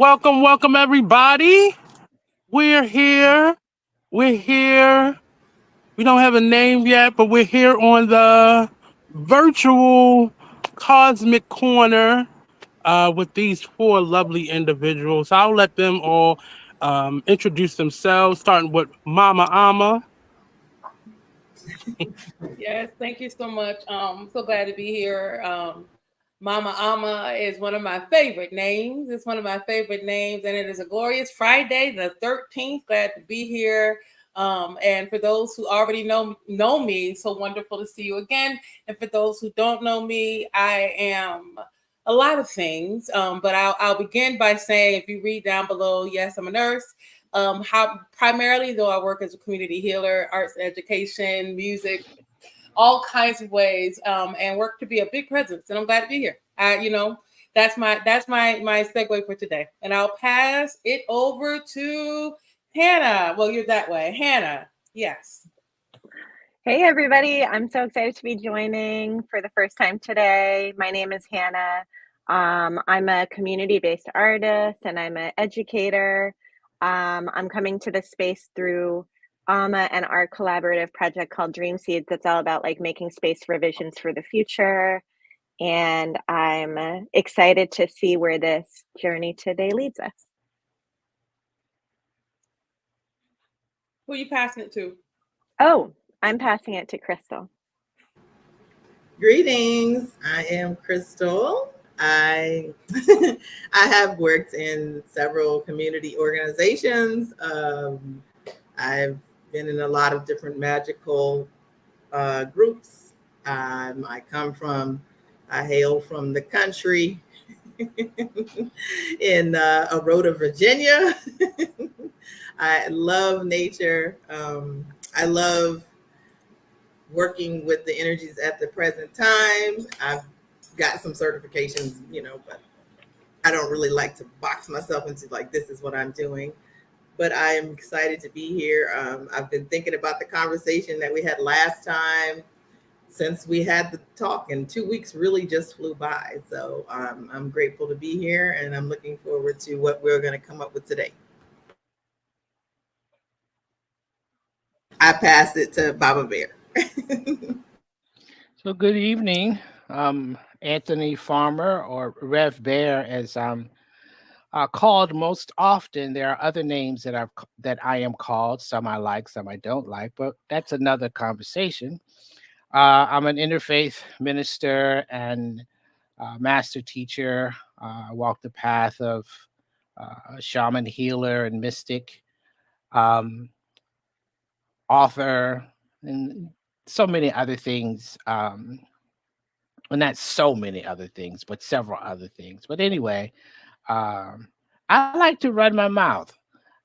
welcome, everybody. We're here. We're here. We don't have a name yet, but we're here on the virtual cosmic corner with these four lovely individuals. I'll let them all introduce themselves, starting with Mama Ama. Yes, thank you so much. So glad to be here. Mama Ama is one of my favorite names. It's one of my favorite names, and it is a glorious Friday, the 13th. Glad to be here. And for those who already know me, so wonderful to see you again. And for those who don't know me, I am a lot of things. But I'll begin by saying, if you read down below, yes, I'm a nurse. How primarily though I work as a community healer, arts education, music, all kinds of ways, and work to be a big presence. And I'm glad to be here. That's my segue for today. And I'll pass it over to Hannah. Well, you're that way, Hannah. Yes. Hey everybody, I'm so excited to be joining for the first time today. My name is Hannah. I'm a community-based artist and I'm an educator. I'm coming to this space through an art collaborative project called Dream Seeds that's all about like making space for visions for the future. And I'm excited to see where this journey today leads us. Who are you passing it to? Oh, I'm passing it to Crystal. Greetings. I am Crystal. I I have worked in several community organizations. I've been in a lot of different magical groups. I hail from the country in Aurora, Virginia. I love nature. I love working with the energies at the present time. I've got some certifications, but I don't really like to box myself into like, this is what I'm doing. But I am excited to be here. I've been thinking about the conversation that we had last time since we had the talk, and 2 weeks really just flew by. So I'm grateful to be here, and I'm looking forward to what we're going to come up with today. I pass it to Baba Bear. So good evening. Anthony Farmer, or Rev Bear, as I'm called most often. There are other names that I am called. Some I like, some I don't like, but that's another conversation. I'm an interfaith minister and master teacher. I walk the path of shaman, healer, and mystic, author, and so many other things. And not so many other things, but several other things. But anyway, I like to run my mouth,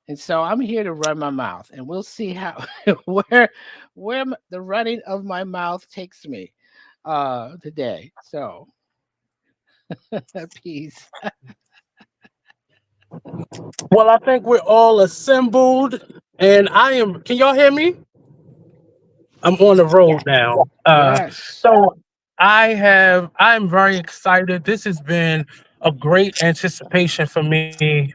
and so I'm here to run my mouth, and we'll see how where the running of my mouth takes me today. So, peace. Well, I think we're all assembled, and I am. Can y'all hear me? I'm on the road Yes. now. Yes. So I'm very excited. This has been a great anticipation for me.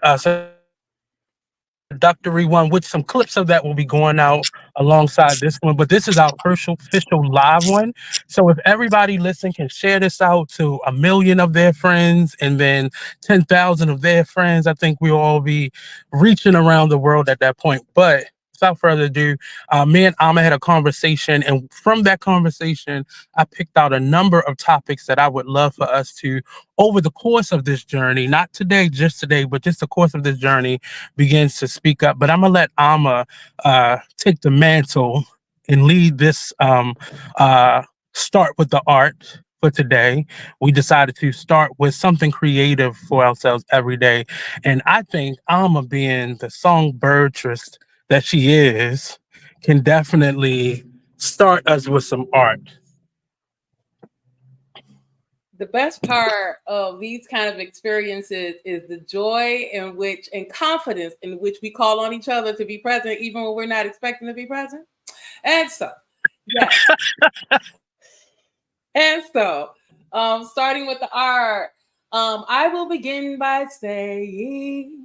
Introductory one with some clips of that will be going out alongside this one, but this is our first official live one. So if everybody listen can share this out to 1 million of their friends and then 10,000 of their friends, I think we'll all be reaching around the world at that point. But without further ado, me and Amma had a conversation, and from that conversation, I picked out a number of topics that I would love for us to, over the course of this journey, not today, just today, but just the course of this journey, begins to speak up. But I'm gonna let Amma take the mantle and lead this. Start with the art for today. We decided to start with something creative for ourselves every day, and I think Amma, being the songbirdress that she is, can definitely start us with some art. The best part of these kind of experiences is the joy in which and confidence in which we call on each other to be present, even when we're not expecting to be present. And so, yes. And so, starting with the art, I will begin by saying,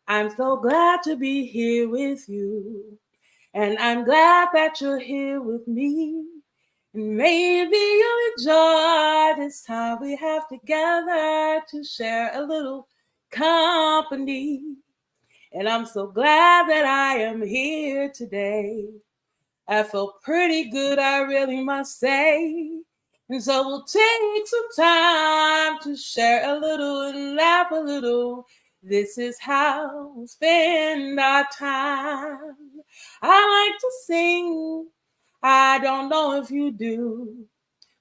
I'm so glad to be here with you. And I'm glad that you're here with me. And maybe you'll enjoy this time we have together to share a little company. And I'm so glad that I am here today. I feel pretty good, I really must say. And so we'll take some time to share a little and laugh a little. This is how we spend our time. I like to sing. I don't know if you do,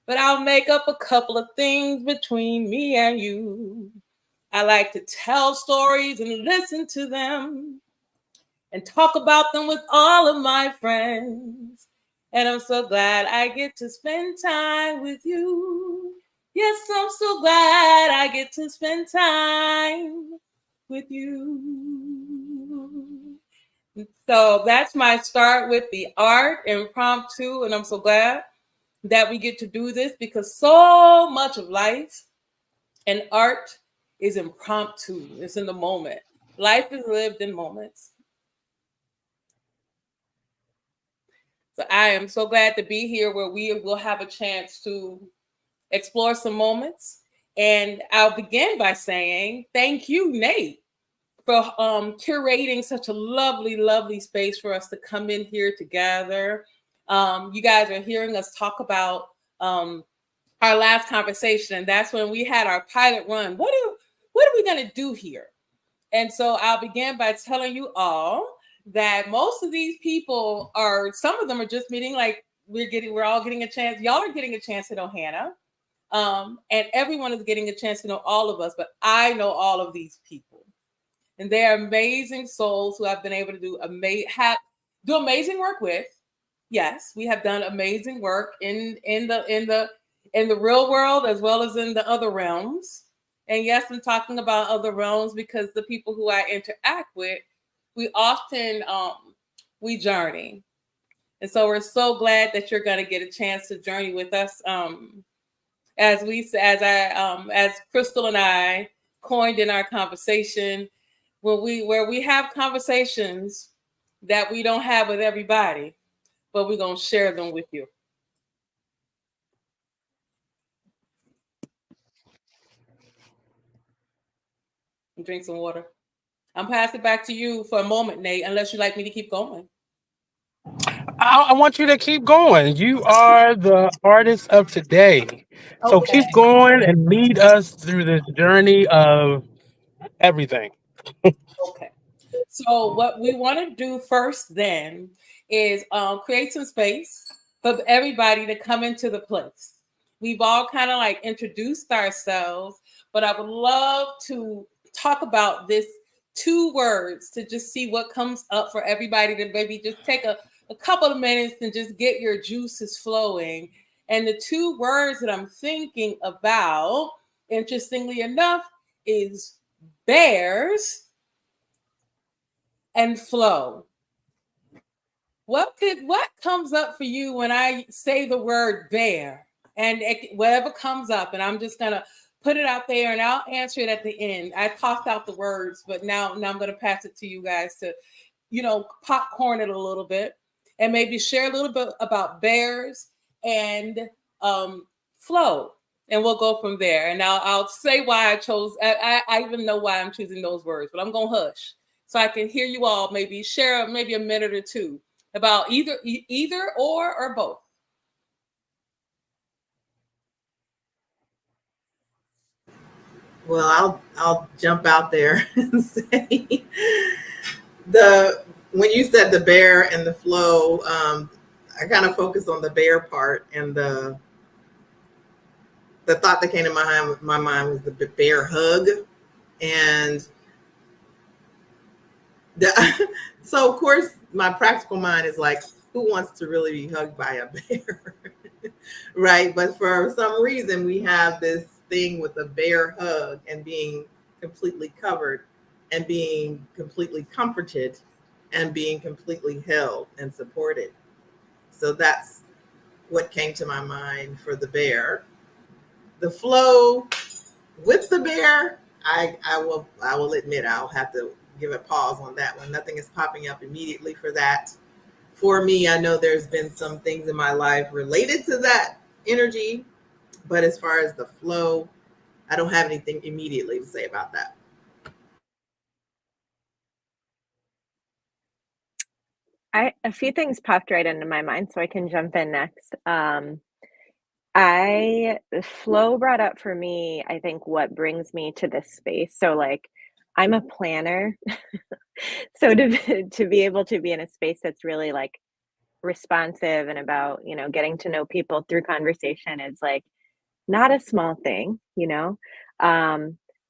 but I'll make up a couple of things between me and you. I like to tell stories and listen to them and talk about them with all of my friends. And I'm so glad I get to spend time with you. Yes, I'm so glad I get to spend time with you. So that's my start with the art impromptu. And I'm so glad that we get to do this because so much of life and art is impromptu. It's in the moment. Life is lived in moments. So I am so glad to be here where we will have a chance to explore some moments. And I'll begin by saying thank you, Nate, for curating such a lovely, lovely space for us to come in here together. You guys are hearing us talk about our last conversation, and that's when we had our pilot run. What are we going to do here? And so I'll begin by telling you all that most of these people some of them are just meeting, like we're all getting a chance. Y'all are getting a chance to know Hannah. And everyone is getting a chance to know all of us, but I know all of these people. And they are amazing souls who I've been able to do amazing work with. Yes, we have done amazing work in the real world as well as in the other realms. And yes, I'm talking about other realms because the people who I interact with, we often we journey. And so we're so glad that you're going to get a chance to journey with us. As Crystal and I coined in our conversation, where we have conversations that we don't have with everybody, but we're going to share them with you. Drink some water. I'm passing it back to you for a moment, Nate, unless you'd like me to keep going. I want you to keep going. You are the artist of today. So Okay. keep going and lead us through this journey of everything. Okay. So what we want to do first then is create some space for everybody to come into the place. We've all kind of like introduced ourselves, but I would love to talk about this 2 words to just see what comes up for everybody to maybe just take a couple of minutes and just get your juices flowing. And the 2 words that I'm thinking about, interestingly enough, is bears and flow. What comes up for you when I say the word bear? And whatever comes up, and I'm just gonna put it out there, and I'll answer it at the end. I tossed out the words, but now I'm gonna pass it to you guys to, popcorn it a little bit, and maybe share a little bit about bears and flow, and we'll go from there. And I'll say why I chose. I even know why I'm choosing those words, but I'm gonna hush so I can hear you all maybe share maybe a minute or two about either or both. Well, I'll jump out there and say when you said the bear and the flow, I kind of focused on the bear part, and the thought that came to my mind was the bear hug, and so of course my practical mind is like, who wants to really be hugged by a bear? Right? But for some reason we have this thing with a bear hug and being completely covered and being completely comforted and being completely held and supported. So that's what came to my mind for the bear. The flow, with the bear, I will admit I'll have to give a pause on that one. Nothing is popping up immediately for that. For me, I know there's been some things in my life related to that energy, but as far as the flow, I don't have anything immediately to say about that. A few things popped right into my mind, so I can jump in next. I flow brought up for me, I think, what brings me to this space. So, like, I'm a planner, so to be able to be in a space that's really like responsive and about getting to know people through conversation is like not a small thing,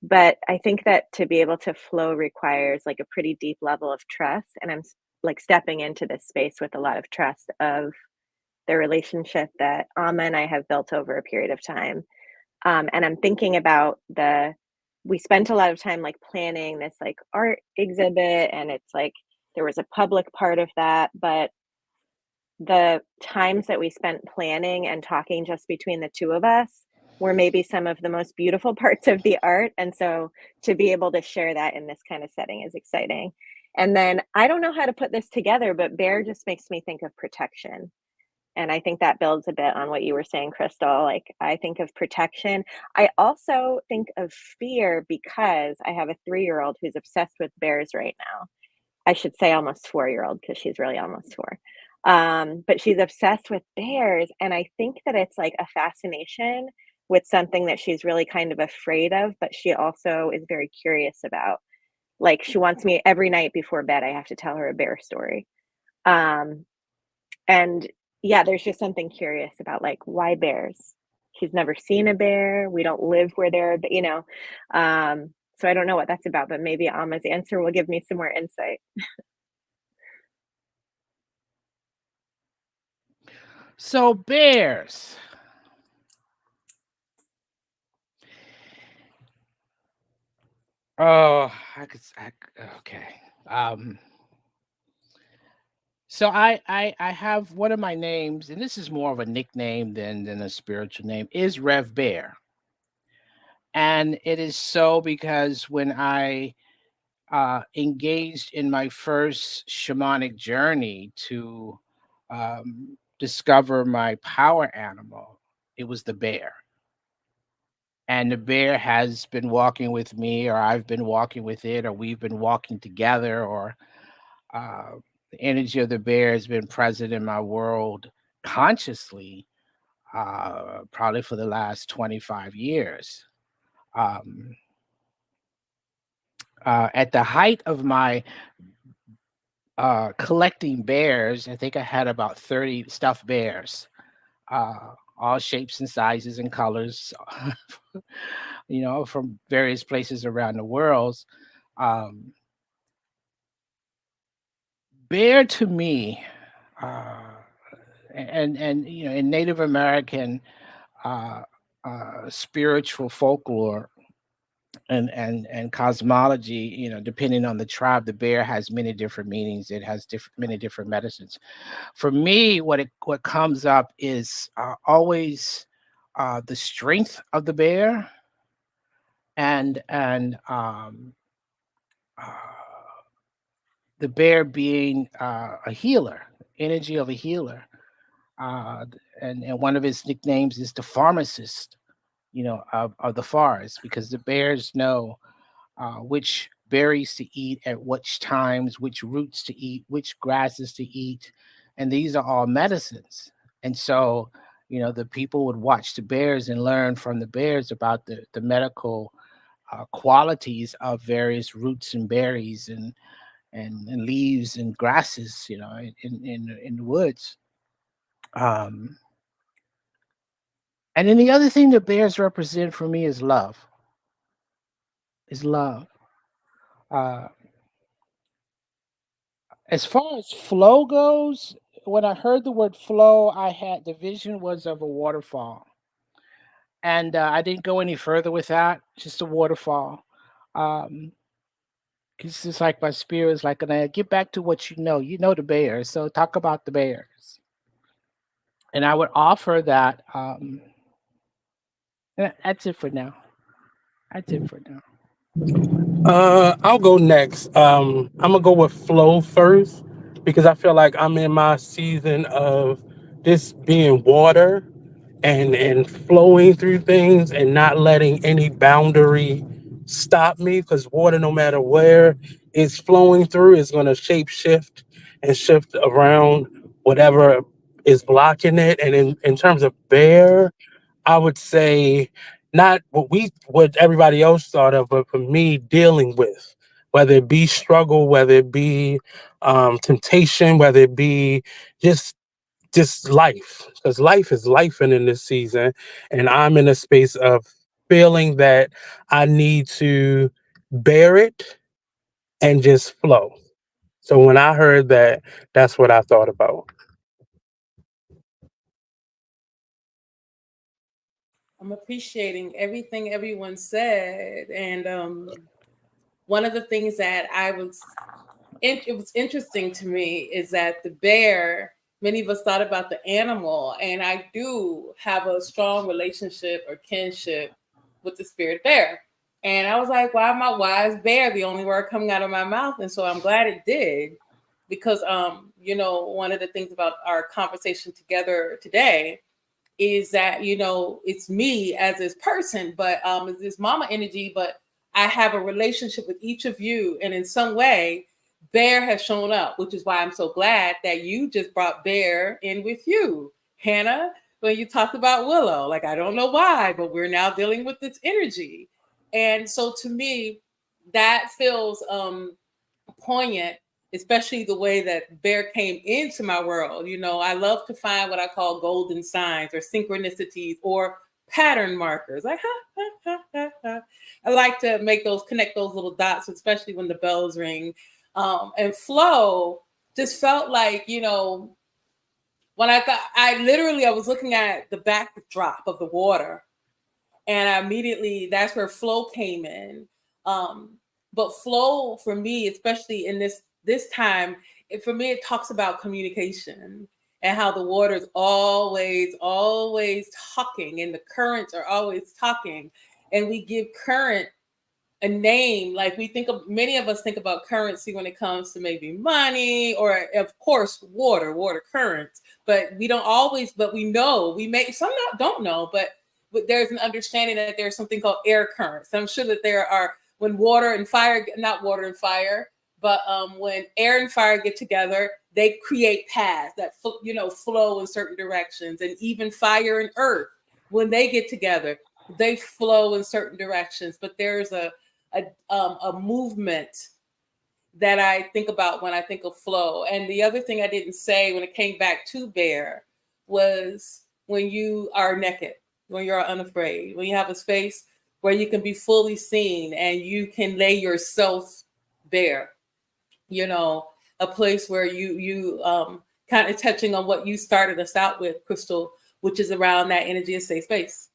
but I think that to be able to flow requires like a pretty deep level of trust, and like stepping into this space with a lot of trust of the relationship that Amma and I have built over a period of time. And I'm thinking about we spent a lot of time like planning this like art exhibit, and it's like there was a public part of that, but the times that we spent planning and talking just between the two of us were maybe some of the most beautiful parts of the art. And so to be able to share that in this kind of setting is exciting. And then I don't know how to put this together, but bear just makes me think of protection. And I think that builds a bit on what you were saying, Crystal. Like, I think of protection. I also think of fear because I have a 3-year-old who's obsessed with bears right now. I should say almost 4-year-old because she's really almost 4. But she's obsessed with bears. And I think that it's like a fascination with something that she's really kind of afraid of, but she also is very curious about. Like, she wants me every night before bed, I have to tell her a bear story. Um, and yeah, there's just something curious about like why bears? She's never seen a bear. We don't live where they're. So I don't know what that's about, but maybe Alma's answer will give me some more insight. So bears. Oh, okay. Um, so I have one of my names, and this is more of a nickname than a spiritual name, is Rev Bear. And it is so because when I engaged in my first shamanic journey to discover my power animal, it was the bear. And the bear has been walking with me, or I've been walking with it, or we've been walking together, or the energy of the bear has been present in my world consciously, probably for the last 25 years. Um, at the height of my collecting bears, I think I had about 30 stuffed bears, all shapes and sizes and colors, from various places around the world. Um, bear to me, uh, and in Native American uh, spiritual folklore and cosmology, depending on the tribe, the bear has many different meanings. It has many different medicines. For me, what comes up is always the strength of the bear and uh, the bear being a healer, energy of a healer. And one of his nicknames is the pharmacist, of the forest, because the bears know which berries to eat at which times, which roots to eat, which grasses to eat. And these are all medicines. And so, the people would watch the bears and learn from the bears about the medical qualities of various roots and berries and leaves and grasses, in the woods. Um, and then the other thing that bears represent for me is love. Is love. Uh, as far as flow goes, when I heard the word flow, I had the vision was of a waterfall, and I didn't go any further with that. Just a waterfall. Um, it's just like my spirit is like, gonna get back to what you know. You know the bears, so talk about the bears. And I would offer that. And that's it for now. I did for now. I'll go next. I'm gonna go with flow first because I feel like I'm in my season of this being water and flowing through things and not letting any boundary stop me because water, no matter where it's flowing through, is gonna shape shift and shift around whatever is blocking it. And in terms of bear, I would say not what everybody else thought of, but for me dealing with whether it be struggle, whether it be temptation, whether it be just just life, because life is life in this season, and I'm in a space of feeling that I need to bear it and just flow. So when I heard that, that's what I thought about. I'm appreciating everything everyone said, and one of the things that it was interesting to me is that the bear, many of us thought about the animal, and I do have a strong relationship or kinship with the spirit bear. And I was like, why is bear the only word coming out of my mouth? And so I'm glad it did, because one of the things about our conversation together today is that it's me as this person, but it's this mama energy, but I have a relationship with each of you, and in some way Bear has shown up, which is why I'm so glad that you just brought Bear in with you, Hannah, when you talked about Willow. Like, I don't know why, but we're now dealing with this energy. And so to me, that feels poignant, especially the way that Bear came into my world. I love to find what I call golden signs or synchronicities or pattern markers. Like, I like to connect those little dots, especially when the bells ring. And flow just felt like, when I was looking at the backdrop of the water, and immediately that's where flow came in. But flow for me, especially in this time, for me it talks about communication and how the water is always talking, and the currents are always talking, and we give current a name. Like, many of us think about currency when it comes to maybe money, or of course water currents, but we don't always, but we know, don't know, but there's an understanding that there's something called air currents. I'm sure that there are, when water and fire, not water and fire, but when air and fire get together, they create paths that flow in certain directions. And even fire and earth, when they get together, they flow in certain directions. But there's a movement that I think about when I think of flow. And the other thing I didn't say when it came back to Bear was when you are naked, when you're unafraid, when you have a space where you can be fully seen and you can lay yourself bare, a place where you kind of touching on what you started us out with, Crystal, which is around that energy of safe space,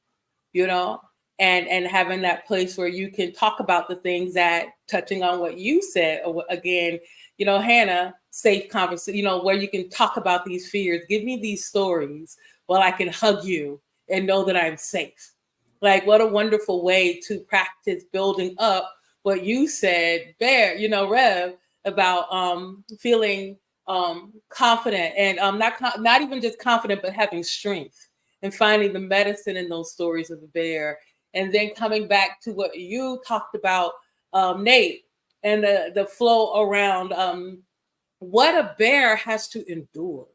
you know, and having that place where you can talk about the things that, touching on what you said again, Hannah, safe conversation, where you can talk about these fears. Give me these stories while I can hug you and know that I'm safe. Like, what a wonderful way to practice building up what you said, Bear, Rev, about feeling confident, and not even just confident, but having strength, and finding the medicine in those stories of the bear. And then coming back to what you talked about, Nate, and the flow around what a bear has to endure,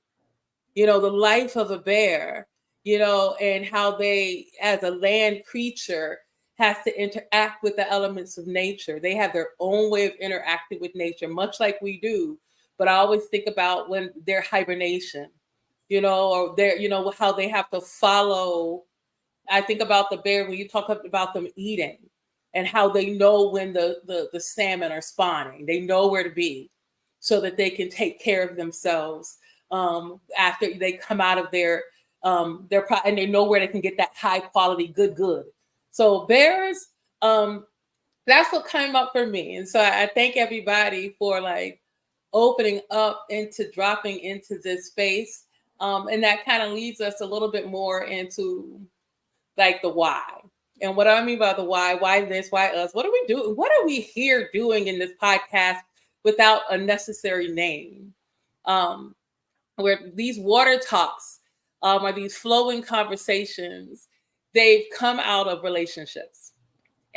the life of a bear, and how they, as a land creature, has to interact with the elements of nature. They have their own way of interacting with nature, much like we do. But I always think about when their hibernation, or their, how they have to follow. I think about the bear when you talk about them eating, and how they know when the salmon are spawning. They know where to be so that they can take care of themselves after they come out of and they know where they can get that high quality good. So bears, that's what came up for me. And so I thank everybody for like opening up into dropping into this space. And that kind of leads us a little bit more into like the why. And what do I mean by the why this, why us? What are we doing? What are we here doing in this podcast without a necessary name? Where these water talks are these flowing conversations, they've come out of relationships.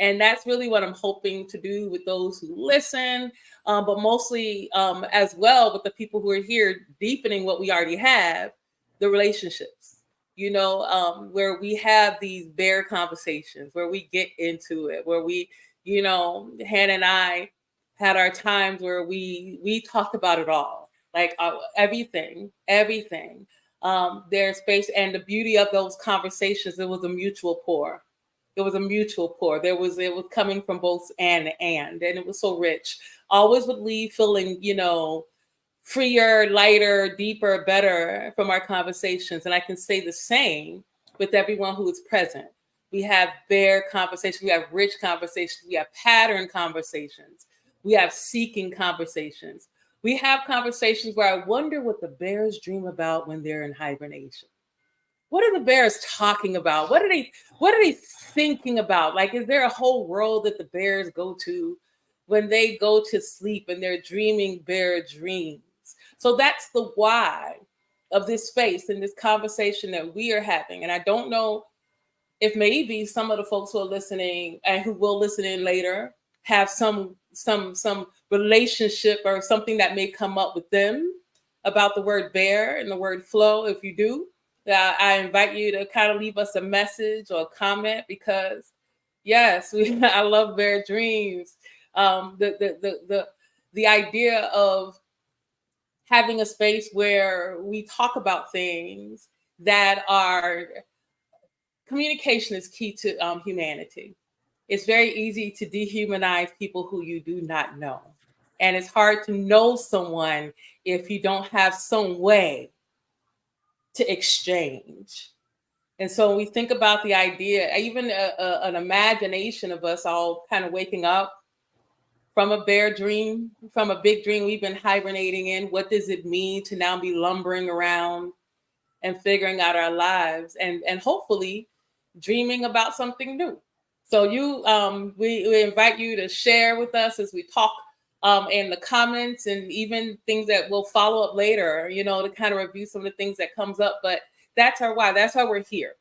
And that's really what I'm hoping to do with those who listen, but mostly as well with the people who are here, deepening what we already have, the relationships, where we have these bare conversations, where we get into it, where we, Hannah and I had our times where we talked about it all, like everything. There's space, and the beauty of those conversations, it was a mutual pour. It was a mutual pour. It was coming from both and it was so rich. Always would leave feeling, freer, lighter, deeper, better from our conversations. And I can say the same with everyone who is present. We have bare conversations. We have rich conversations. We have pattern conversations. We have seeking conversations. We have conversations where I wonder what the bears dream about when they're in hibernation. What are the bears talking about? What are they thinking about? Like, is there a whole world that the bears go to when they go to sleep and they're dreaming bear dreams? So that's the why of this space and this conversation that we are having. And I don't know if maybe some of the folks who are listening and who will listen in later have some relationship or something that may come up with them about the word bear and the word flow. If you do, I invite you to kind of leave us a message or a comment, because yes, I love bear dreams. The idea of having a space where we talk about things that are, communication is key to humanity. It's very easy to dehumanize people who you do not know. And it's hard to know someone if you don't have some way to exchange. And so when we think about the idea, even an imagination of us all kind of waking up from a bear dream, from a big dream we've been hibernating in, what does it mean to now be lumbering around and figuring out our lives and hopefully dreaming about something new? So we invite you to share with us as we talk in the comments, and even things that we'll follow up later, to kind of review some of the things that comes up. But that's our why. That's why we're here.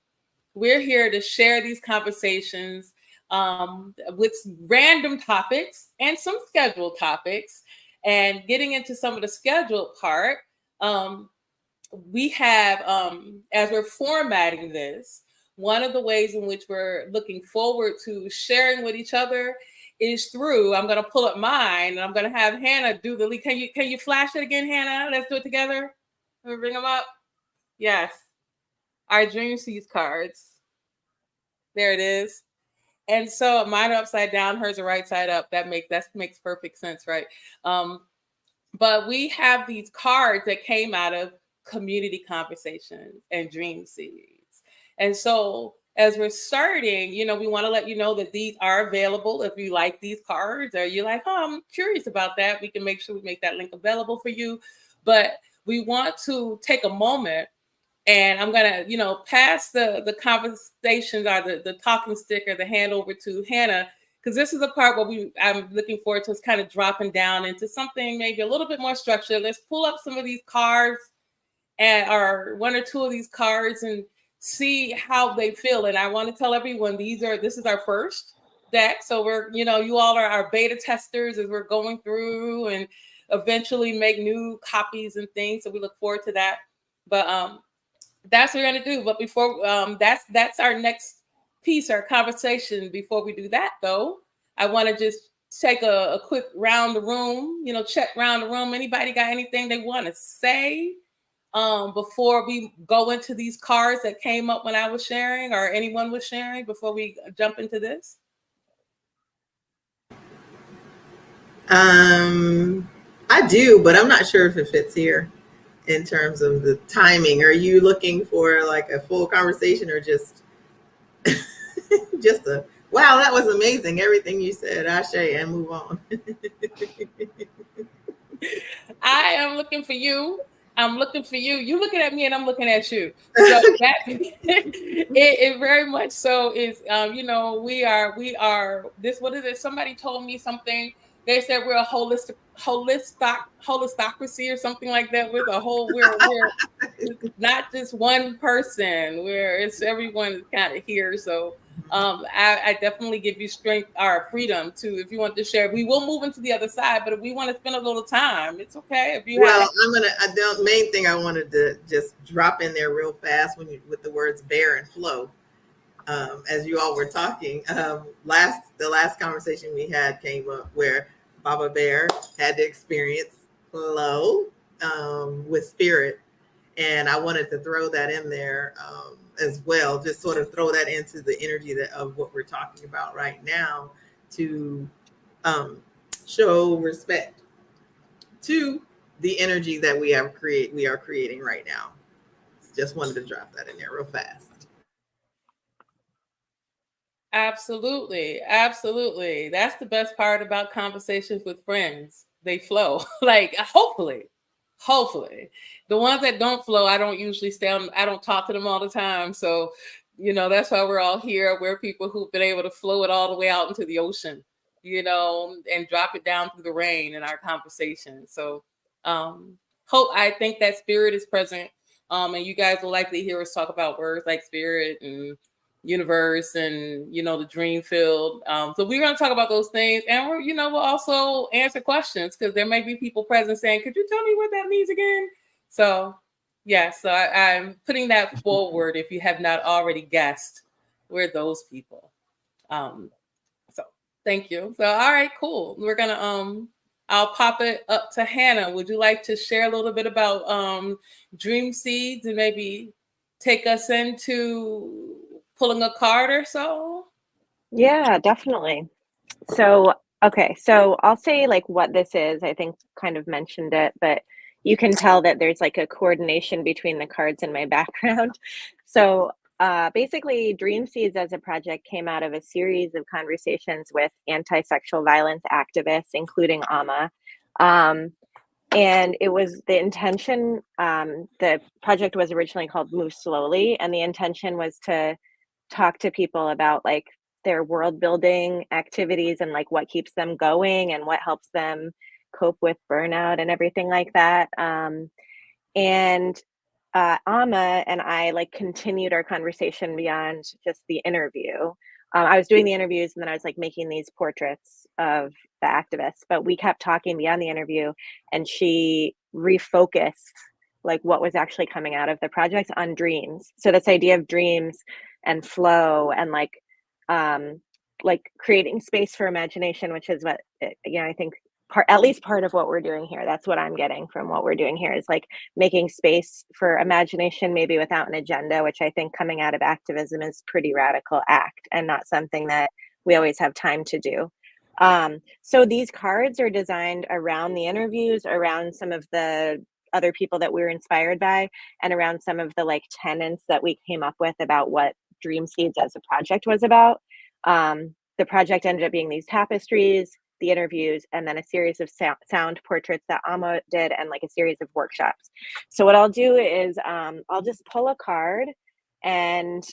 We're here to share these conversations with random topics and some scheduled topics. And getting into some of the scheduled part, we have, as we're formatting this, one of the ways in which we're looking forward to sharing with each other is through, I'm going to pull up mine and I'm going to have Hannah do the lead. Can you flash it again, Hannah? Let's do it together. Let me bring them up. Yes. Our Dream Seeds cards. There it is. And so mine are upside down, hers are right side up. That makes perfect sense, right? But we have these cards that came out of community conversations and Dream Seeds. And so as we're starting, we want to let you know that these are available. If you like these cards, or you're like, oh, I'm curious about that, we can make sure we make that link available for you. But we want to take a moment, and I'm going to, pass the conversations or the talking stick or the hand over to Hannah, because this is the part where I'm looking forward to us kind of dropping down into something maybe a little bit more structured. Let's pull up some of these cards or one or two of these cards and see how they feel. And I want to tell everyone this is our first deck. So we're, you all are our beta testers as we're going through and eventually make new copies and things. So we look forward to that. But that's what we're going to do. But before that's our next piece, our conversation. Before we do that, though, I want to just take a quick round the room, check round the room. Anybody got anything they want to say before we go into these cards that came up when I was sharing, or anyone was sharing, before we jump into this? I do, but I'm not sure if it fits here in terms of the timing. Are you looking for like a full conversation, or just just a wow, that was amazing, everything you said, Ashe, and move on? I am looking for you I'm looking for you. You looking at me, and I'm looking at you. So that it very much so is. We are this. What is it? Somebody told me something. They said we're a holistocracy or something like that. With a whole, we're not just one person. It's everyone kind of here. So I definitely give you strength or freedom to, if you want to share. We will move into the other side, but if we want to spend a little time, it's okay. If you well, the main thing I wanted to just drop in there real fast with the words bear and flow. As you all were talking, the last conversation we had came up where Baba Bear had to experience flow with spirit, and I wanted to throw that in there as well, just sort of throw that into the energy of what we're talking about right now, to show respect to the energy that we are creating right now. Just wanted to drop that in there real fast. Absolutely. Absolutely. That's the best part about conversations with friends. They flow. Like, hopefully. The ones that don't flow, I don't usually I don't talk to them all the time. So, that's why we're all here. We're people who've been able to flow it all the way out into the ocean, and drop it down through the rain in our conversation. So, I think that spirit is present. And you guys will likely hear us talk about words like spirit and universe and the dream field. So we're going to talk about those things, and we'll also answer questions, because there may be people present saying, could you tell me what that means again? So I'm putting that forward. If you have not already guessed, we're those people. So thank you. So all right, cool. We're gonna I'll pop it up to Hannah. Would you like to share a little bit about dream seeds and maybe take us into pulling a card or so? Yeah, definitely. So, okay, so I'll say like what this is. I think kind of mentioned it, but you can tell that there's like a coordination between the cards in my background. So, basically, Dream Seeds as a project came out of a series of conversations with anti-sexual violence activists, including Amma. And it was the intention, the project was originally called Move Slowly, and the intention was to talk to people about like their world building activities and like what keeps them going and what helps them cope with burnout and everything like that. And Amma and I like continued our conversation beyond just the interview. I was doing the interviews, and then I was like making these portraits of the activists, but we kept talking beyond the interview, and she refocused like what was actually coming out of the project on dreams. So this idea of dreams and flow and like creating space for imagination, which is what I think at least part of what we're doing here. That's what I'm getting from what we're doing here, is like making space for imagination, maybe without an agenda, which I think coming out of activism is pretty radical act and not something that we always have time to do. So these cards are designed around the interviews, around some of the other people that we were inspired by, and around some of the like tenets that we came up with about what Dream Seeds as a project was about. The project ended up being these tapestries, the interviews, and then a series of sound portraits that Amma did, and like a series of workshops. So what I'll do is I'll just pull a card, and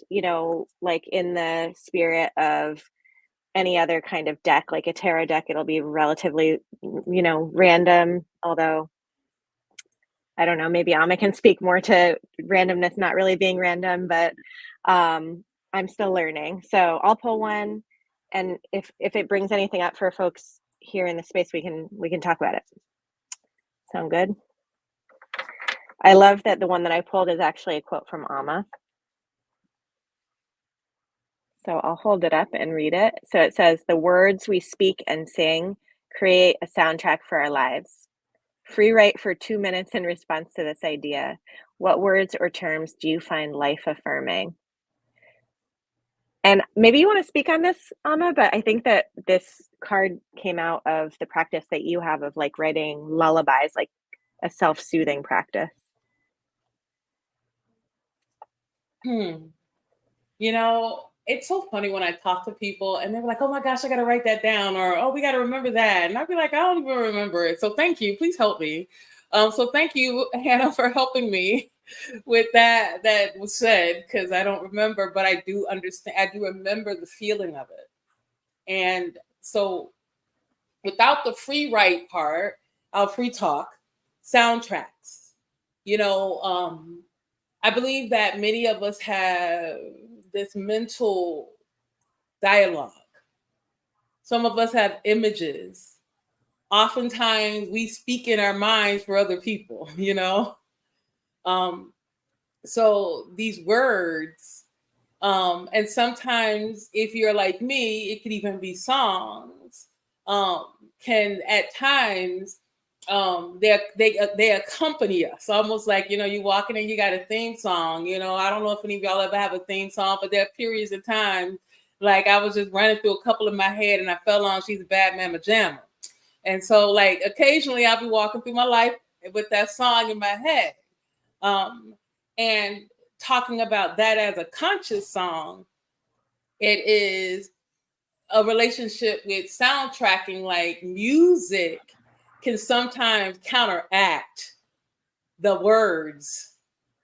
like in the spirit of any other kind of deck, like a tarot deck, it'll be relatively random, although I don't know, maybe Amma can speak more to randomness not really being random, but I'm still learning. So I'll pull one, and if it brings anything up for folks here in the space, we can talk about it. Sound good? I love that the one that I pulled is actually a quote from Amma. So I'll hold it up and read it. So it says, "The words we speak and sing create a soundtrack for our lives. Free write for 2 minutes in response to this idea. What words or terms do you find life affirming?" And maybe you want to speak on this, Amma, but I think that this card came out of the practice that you have of like writing lullabies, like a self-soothing practice. It's so funny when I talk to people and they're like, oh my gosh, I got to write that down, or, oh, we got to remember that. And I'd be like, I don't even remember it. So thank you. Please help me. So thank you, Hannah, for helping me with that was said, because I don't remember, but I do understand. I do remember the feeling of it. And so without the free write part, free talk, soundtracks, I believe that many of us have this mental dialogue. Some of us have images. Oftentimes we speak in our minds for other people, So these words, and sometimes if you're like me, it could even be songs, can at times they accompany us, almost like you walking and you got a theme song. I don't know if any of y'all ever have a theme song, but there are periods of time, like I was just running through a couple in my head and I fell on She's a Bad Mama Jamma. And so like occasionally I'll be walking through my life with that song in my head, and talking about that as a conscious song. It is a relationship with soundtracking. Like music can sometimes counteract the words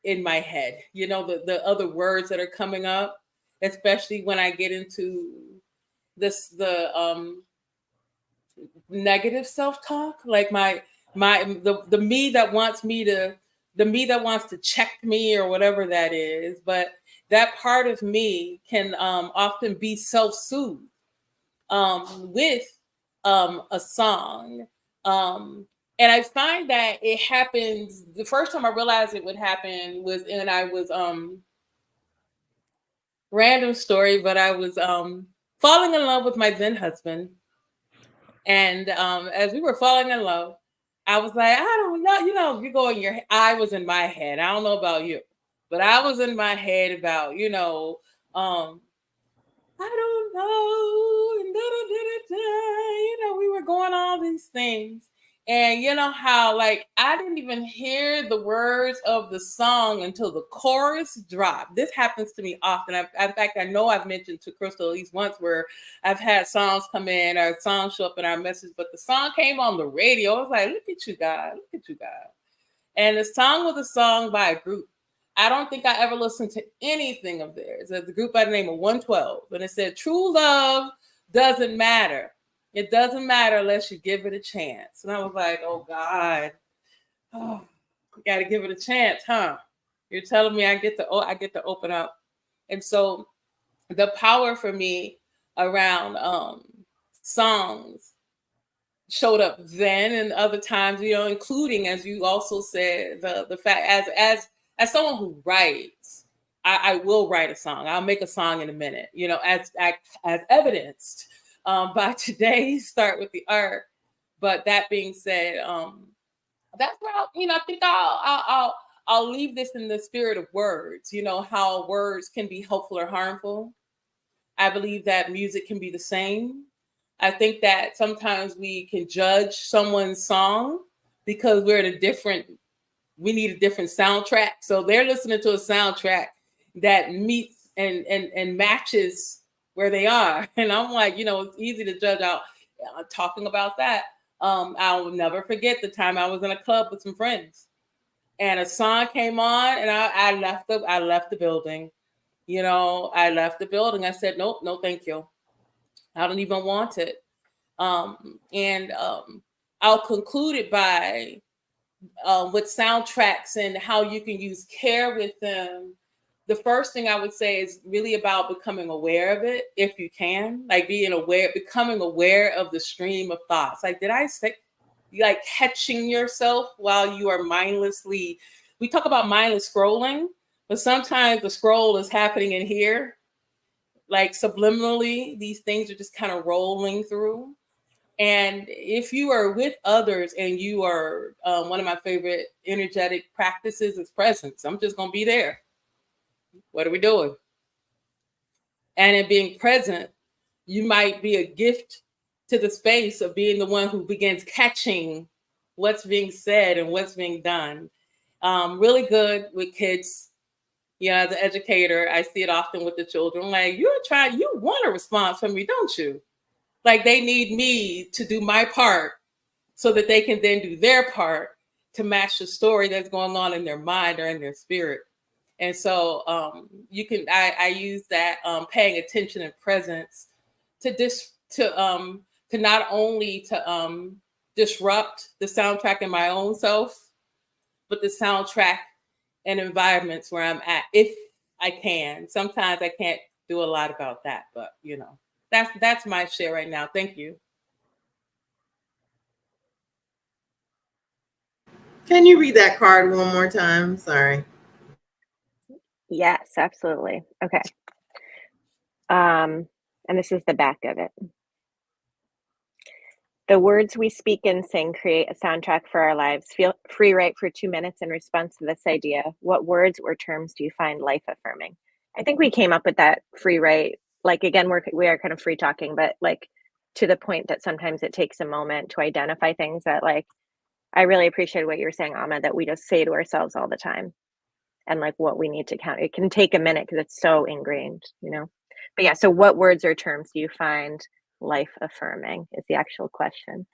in my head, the other words that are coming up, especially when I get into the negative self-talk, like the me that wants to check me or whatever that is. But that part of me can often be self-soothed with a song. And I find that it happens, the first time I realized it would happen was when I was random story, but I was falling in love with my then husband. And as we were falling in love, I was like, I don't know, you go in your, I was in my head. I don't know about you, but I was in my head about, I don't know, and we were going all these things. And you know how, like, I didn't even hear the words of the song until the chorus dropped. This happens to me often. In fact, I know I've mentioned to Crystal at least once where I've had songs come in or songs show up in our message, but the song came on the radio. I was like, look at you, God. Look at you, God. And the song was a song by a group. I don't think I ever listened to anything of theirs. There's a group by the name of 112. And it said, true love doesn't matter. It doesn't matter unless you give it a chance. And I was like, oh God, you got to give it a chance, huh? You're telling me I get to open up. And so the power for me around songs showed up then and other times, including, as you also said, the fact as someone who writes, I will write a song. I'll make a song in a minute, as evidenced by today's Start with the Art. But that being said, that's where I think I'll leave this in the spirit of words. How words can be helpful or harmful. I believe that music can be the same. I think that sometimes we can judge someone's song because we need a different soundtrack. So they're listening to a soundtrack that meets and matches where they are. And I'm like, it's easy to judge out. Talking about that, I'll never forget the time I was in a club with some friends and a song came on and I left the building. I left the building. I said, nope, no, thank you. I don't even want it. And I'll conclude it by with soundtracks and how you can use care with them. The first thing I would say is really about becoming aware of it, if you can, like becoming aware of the stream of thoughts. Like, did I say, like, catching yourself while you are mindlessly, we talk about mindless scrolling, but sometimes the scroll is happening in here. Like subliminally, these things are just kind of rolling through. And if you are with others and you are, one of my favorite energetic practices is presence. I'm just going to be there. What are we doing? And in being present, you might be a gift to the space of being the one who begins catching what's being said and what's being done. Really good with kids. As an educator, I see it often with the children. Like, you want a response from me, don't you? Like, they need me to do my part so that they can then do their part to match the story that's going on in their mind or in their spirit. And so I use that paying attention and presence to not only to disrupt the soundtrack in my own self, but the soundtrack and environments where I'm at, if I can. Sometimes I can't do a lot about that, but that's my share right now. Thank you. Can you read that card one more time? Sorry. Yes, absolutely. Okay. And this is the back of it. The words we speak and sing create a soundtrack for our lives. Feel free write for 2 minutes in response to this idea. What words or terms do you find life affirming? I think we came up with that free write. Like, again, we are kind of free talking, but like to the point that sometimes it takes a moment to identify things that, like, I really appreciate what you were saying, Amma, that we just say to ourselves all the time, and like what we need to count. It can take a minute because it's so ingrained, But yeah, so what words or terms do you find life affirming is the actual question.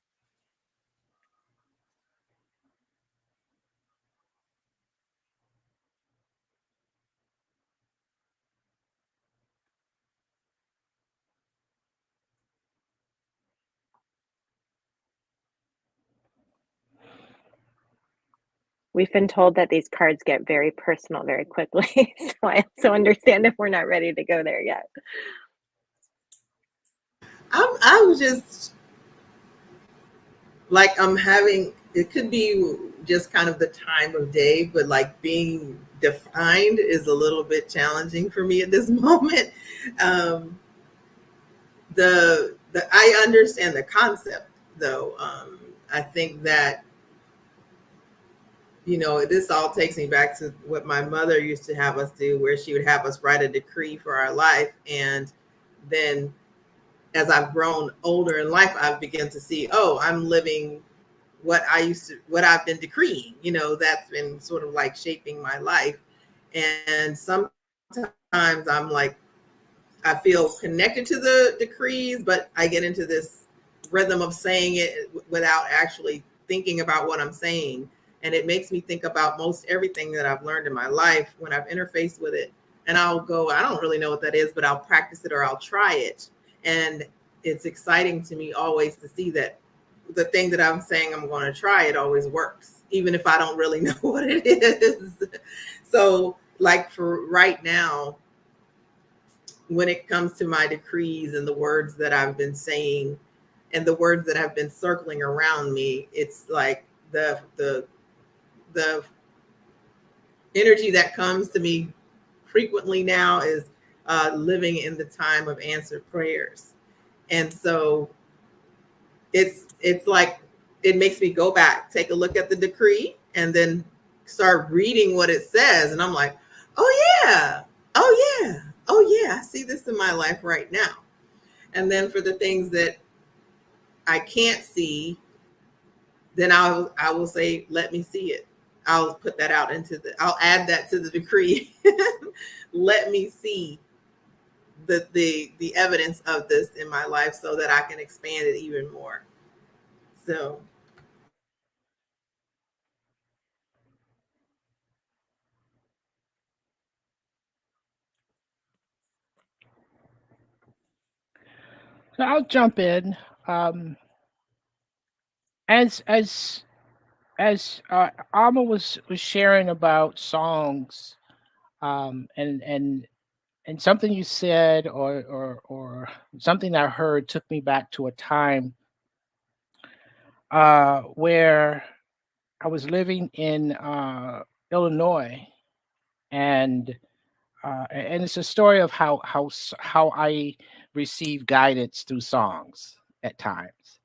We've been told that these cards get very personal very quickly, so I also understand if we're not ready to go there yet. I was just like, I'm having, it could be just kind of the time of day, but like being defined is a little bit challenging for me at this moment. I understand the concept though. I think that, this all takes me back to what my mother used to have us do, where she would have us write a decree for our life. And then as I've grown older in life, I've begun to see, oh, I'm living what I've been decreeing, that's been sort of like shaping my life. And sometimes I'm like, I feel connected to the decrees, but I get into this rhythm of saying it without actually thinking about what I'm saying. And it makes me think about most everything that I've learned in my life when I've interfaced with it. And I'll go, I don't really know what that is, but I'll practice it or I'll try it. And it's exciting to me always to see that the thing that I'm saying I'm going to try, it always works, even if I don't really know what it is. So like for right now, when it comes to my decrees and the words that I've been saying and the words that have been circling around me, it's like the energy that comes to me frequently now is living in the time of answered prayers. And so it's like, it makes me go back, take a look at the decree, and then start reading what it says. And I'm like, oh yeah, I see this in my life right now. And then for the things that I can't see, then I will say, let me see it. I'll put that out I'll add that to the decree. Let me see the evidence of this in my life so that I can expand it even more. So I'll jump in. As Alma was sharing about songs, and something you said or something I heard took me back to a time where I was living in Illinois, and it's a story of how I receive guidance through songs at times,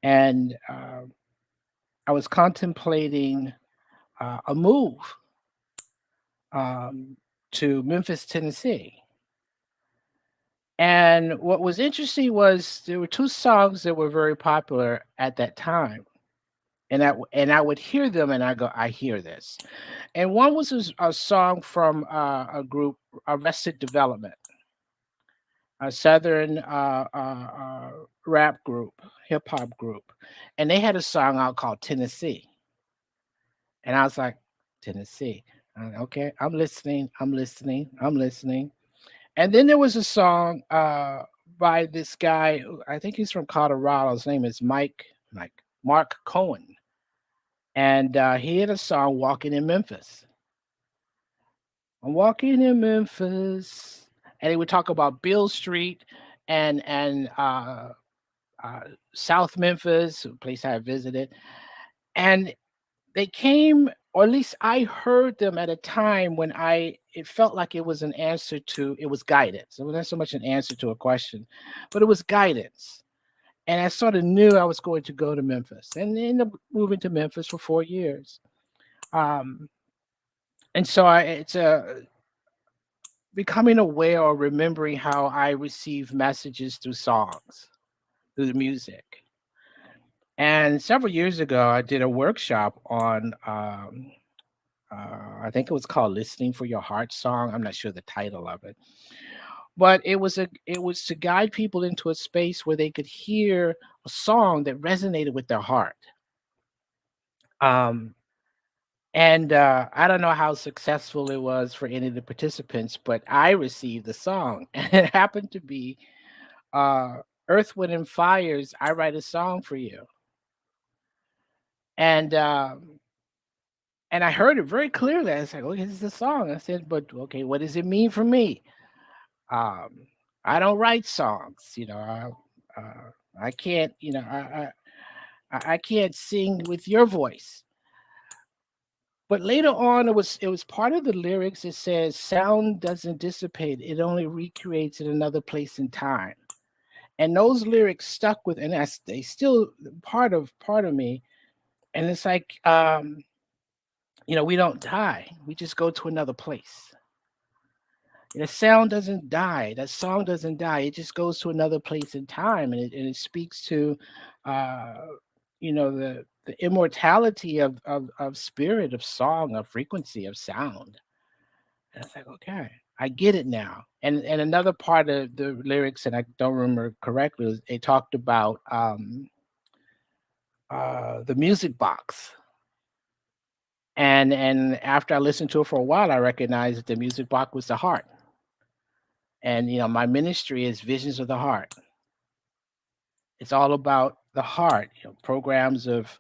and I was contemplating a move to Memphis, Tennessee. And what was interesting was there were two songs that were very popular at that time. And I would hear them and I go, I hear this. And one was a song from a group, Arrested Development, a Southern rap group, hip hop group. And they had a song out called Tennessee. And I was like, Tennessee. Okay, I'm listening. I'm listening. I'm listening. And then there was a song by this guy. I think he's from Colorado. His name is Mark Cohen, and he had a song "Walking in Memphis." I'm walking in Memphis, and he would talk about Beale Street and uh, South Memphis, a place I visited, and they came, or at least I heard them at a time when it felt like it was an answer to, it was guidance. It wasn't so much an answer to a question, but it was guidance. And I sort of knew I was going to go to Memphis, and ended up moving to Memphis for 4 years. Um, and so it's a becoming aware or remembering how I receive messages through songs, through the music. And several years ago, I did a workshop on I think it was called "Listening for Your Heart" song. I'm not sure the title of it, but it was to guide people into a space where they could hear a song that resonated with their heart. Um, and I don't know how successful it was for any of the participants, but I received the song, and it happened to be uh, "Earth, Wind, and Fire's" "I Write a Song for You," and and I heard it very clearly. I was like, "Okay, this is a song." I said, "But okay, what does it mean for me?" Um, I don't write songs, I can't, I can't sing with your voice. But later on, it was part of the lyrics. It says, "Sound doesn't dissipate; it only recreates in another place and time." And those lyrics stuck with, and they still part of me. And it's like, we don't die; we just go to another place. The sound doesn't die. That song doesn't die. It just goes to another place in time, and it speaks to, uh, the immortality of spirit, of song, of frequency, of sound. And it's like, okay, I get it now. And another part of the lyrics, and I don't remember correctly, was they talked about the music box. And after I listened to it for a while, I recognized that the music box was the heart. And my ministry is Visions of the Heart. It's all about the heart. Programs of,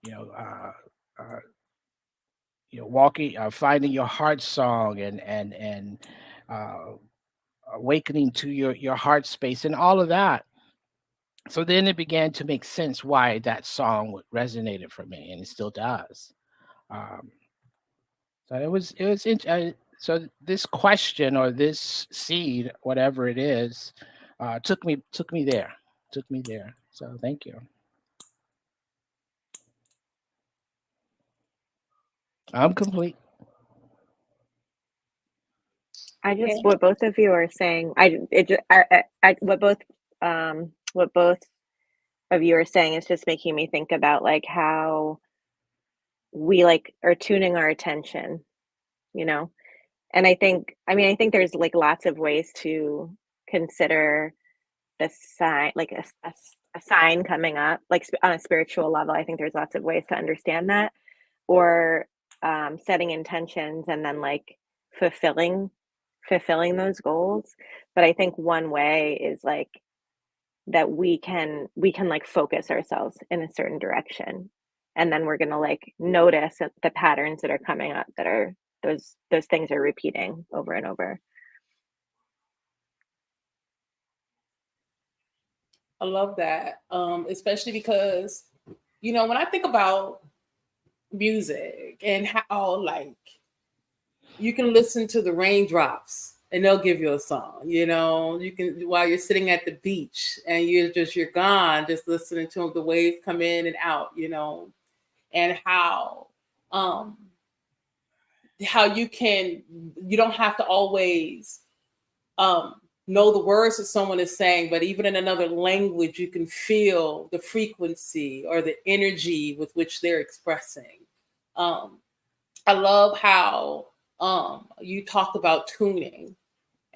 you know, uh, uh, walking, finding your heart song, and uh, awakening to your heart space, and all of that. So then it began to make sense why that song resonated for me, and it still does. Um, so so this question, or this seed, whatever it is, took me there, took me there. So thank you. I'm complete. I just Okay. what both of you are saying. What both of you are saying is just making me think about like how we like are tuning our attention, you know. And I think there's like lots of ways to consider the sign, like a sign coming up, like on a spiritual level. I think there's lots of ways to understand that, or setting intentions and then like fulfilling fulfilling those goals. But I think one way is like that we can like focus ourselves in a certain direction, and then we're going to like notice the patterns that are coming up, that are those things are repeating over and over. I love that, especially because when I think about music and how like you can listen to the raindrops and they'll give you a song. You can, while you're sitting at the beach and you're gone, just listening to the waves come in and out. And um how you don't have to always um know the words that someone is saying, but even in another language you can feel the frequency or the energy with which they're expressing. um I love how you talk about tuning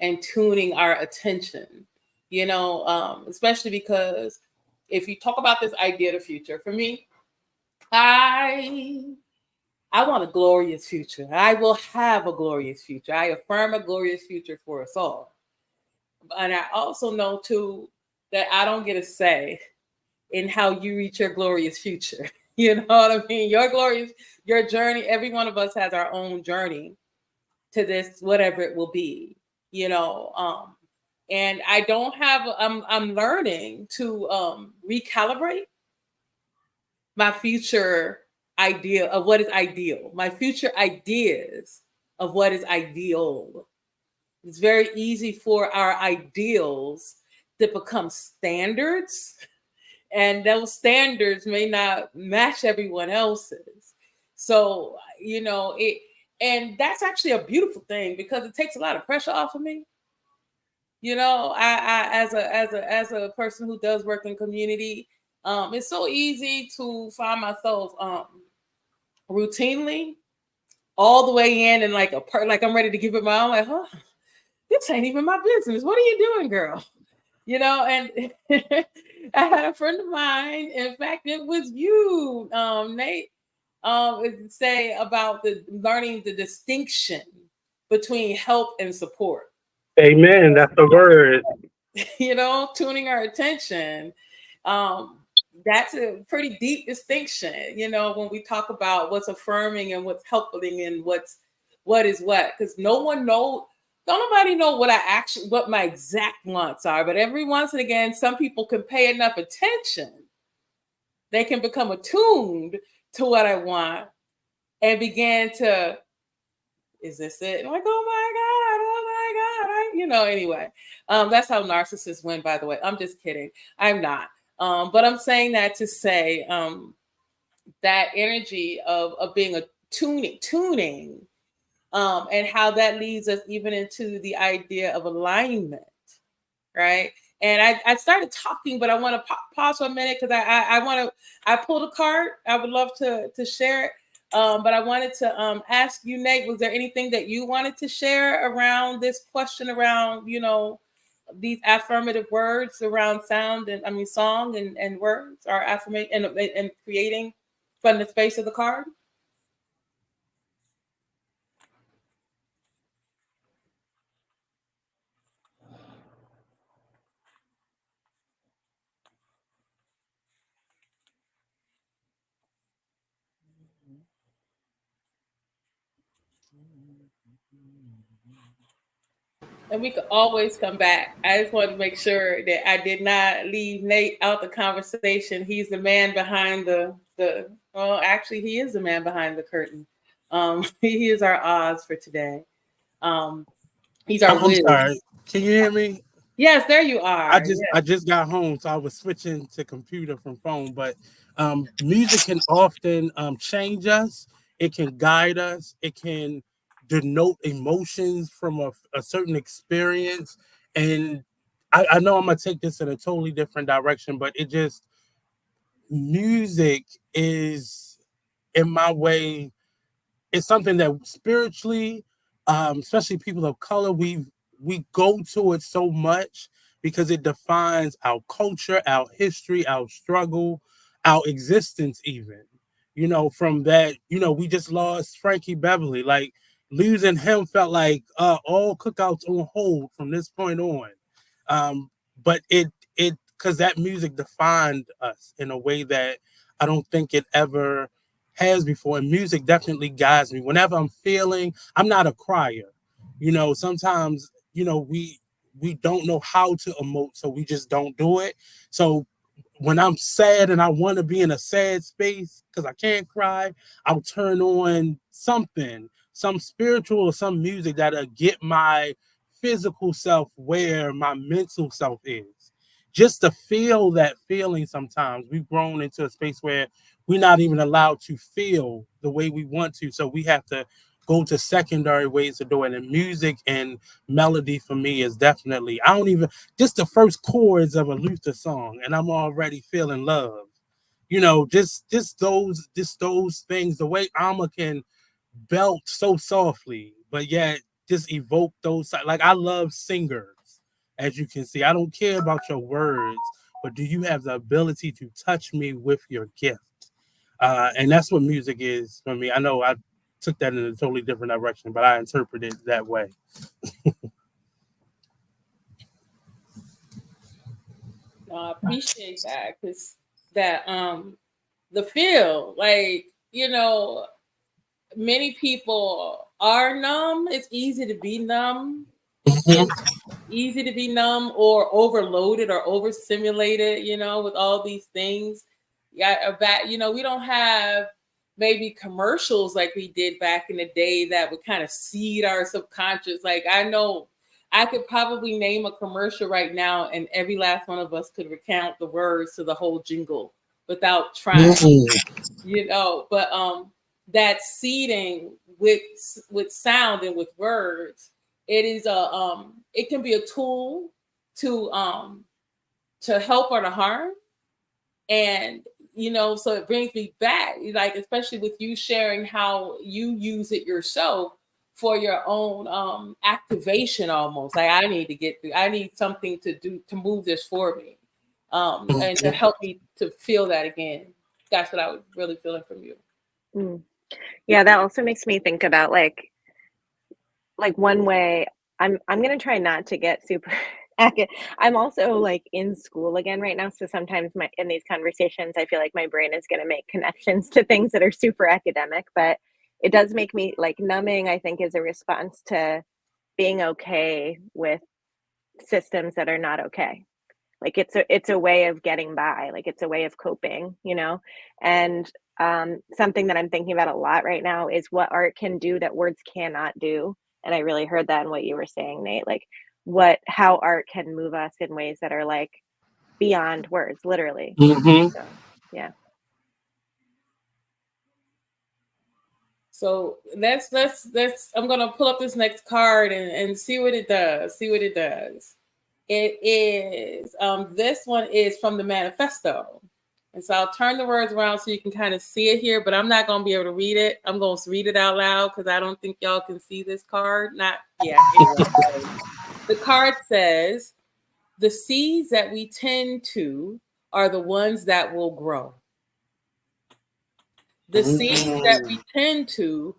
and tuning our attention, especially because if you talk about this idea of the future, for me, I I want a glorious future. I will have a glorious future. I affirm a glorious future for us all. And I also know too that I don't get a say in how you reach your glorious future. You know what I mean? Your journey, every one of us has our own journey to this, whatever it will be, you know. And I don't have, I'm learning to recalibrate my future idea of what is ideal, my future ideas of what is ideal. It's very easy for our ideals to become standards, and those standards may not match everyone else's. So, you know, and that's actually a beautiful thing because it takes a lot of pressure off of me. You know, I as a person who does work in community, it's so easy to find myself routinely all the way in and like like I'm ready to give it my own, like, huh, this ain't even my business. What are you doing, girl? You know, and I had a friend of mine, in fact, it was you, Nate, say about the learning the distinction between help and support. Amen. That's the word. You know, tuning our attention. Um, that's a pretty deep distinction, you know, when we talk about what's affirming and what's helping and what is what, because don't nobody know what my exact wants are, but every once and again, some people can pay enough attention, they can become attuned to what I want and begin to, is this it? And I'm like, oh my God, you know, anyway. That's how narcissists win, by the way. I'm just kidding. I'm not. But I'm saying that to say that energy of being a tuning, and how that leads us even into the idea of alignment, right? And I started talking, but I want to pause for a minute because I pulled a card. I would love to share it. But I wanted to ask you, Nate, was there anything that you wanted to share around this question around, you know, these affirmative words around sound and, I mean, song and words or affirmation and creating from the space of the card? And we could always come back. I just wanted to make sure that I did not leave Nate out the conversation. He's the man behind the well, actually he is the man behind the curtain. He is our Oz for today. Um, he's our I'm Wiz. sorry. Can you hear me? Yes, there you I are. just Yes. I just got home, so I was switching to computer from phone. But music can often change us. It can guide us. It can denote emotions from a certain experience. And I know I'm gonna take this in a totally different direction, but it just music is in my way, it's something that spiritually, especially people of color, we go to it so much because it defines our culture, our history, our struggle, our existence. Even, you know, from that, you know, we just lost Frankie Beverly. Like losing him felt like all cookouts on hold from this point on. But it because that music defined us in a way that I don't think it ever has before. And music definitely guides me. Whenever I'm feeling, I'm not a crier. You know, sometimes, you know, we don't know how to emote, so we just don't do it. So when I'm sad and I want to be in a sad space because I can't cry, I'll turn on something, some spiritual or some music that'll get my physical self where my mental self is. Just to feel that feeling sometimes. We've grown into a space where we're not even allowed to feel the way we want to. So we have to go to secondary ways to do it. And music and melody for me is definitely, I don't even, just the first chords of a Luther song, and I'm already feeling love. You know, just those things. The way Alma can belt so softly, but yet just evoke those. Like I love singers, as you can see. I don't care about your words, but do you have the ability to touch me with your gift? And that's what music is for me. I know I took that in a totally different direction, but I interpret it that way. No, I appreciate that because that the feel like many people are numb. It's easy to be numb. It's easy to be numb or overloaded or overstimulated, with all these things. Yeah, we don't have maybe commercials like we did back in the day that would kind of seed our subconscious. Like I know I could probably name a commercial right now and every last one of us could recount the words to the whole jingle without trying, but that seeding with sound and with words, it is it can be a tool to help or to harm. And so it brings me back, like especially with you sharing how you use it yourself for your own activation, almost like I need something to do to move this for me, and to help me to feel that again. That's what I was really feeling from you. Yeah, that also makes me think about like one way I'm gonna try not to get super I'm also like in school again right now, so sometimes in these conversations I feel like my brain is gonna make connections to things that are super academic, but it does make me like numbing, I think, is a response to being okay with systems that are not okay. Like it's a way of getting by, like it's a way of coping, and something that I'm thinking about a lot right now is what art can do that words cannot do. And I really heard that in what you were saying, Nate, like how art can move us in ways that are like beyond words, literally. So yeah. So let's I'm gonna pull up this next card and see what it does. It is this one is from the manifesto. And so I'll turn the words around so you can kind of see it here, but I'm not gonna be able to read it. I'm gonna read it out loud because I don't think y'all can see this card. Not yeah, anyway. The card says the seeds that we tend to are the ones that will grow. The seeds that we tend to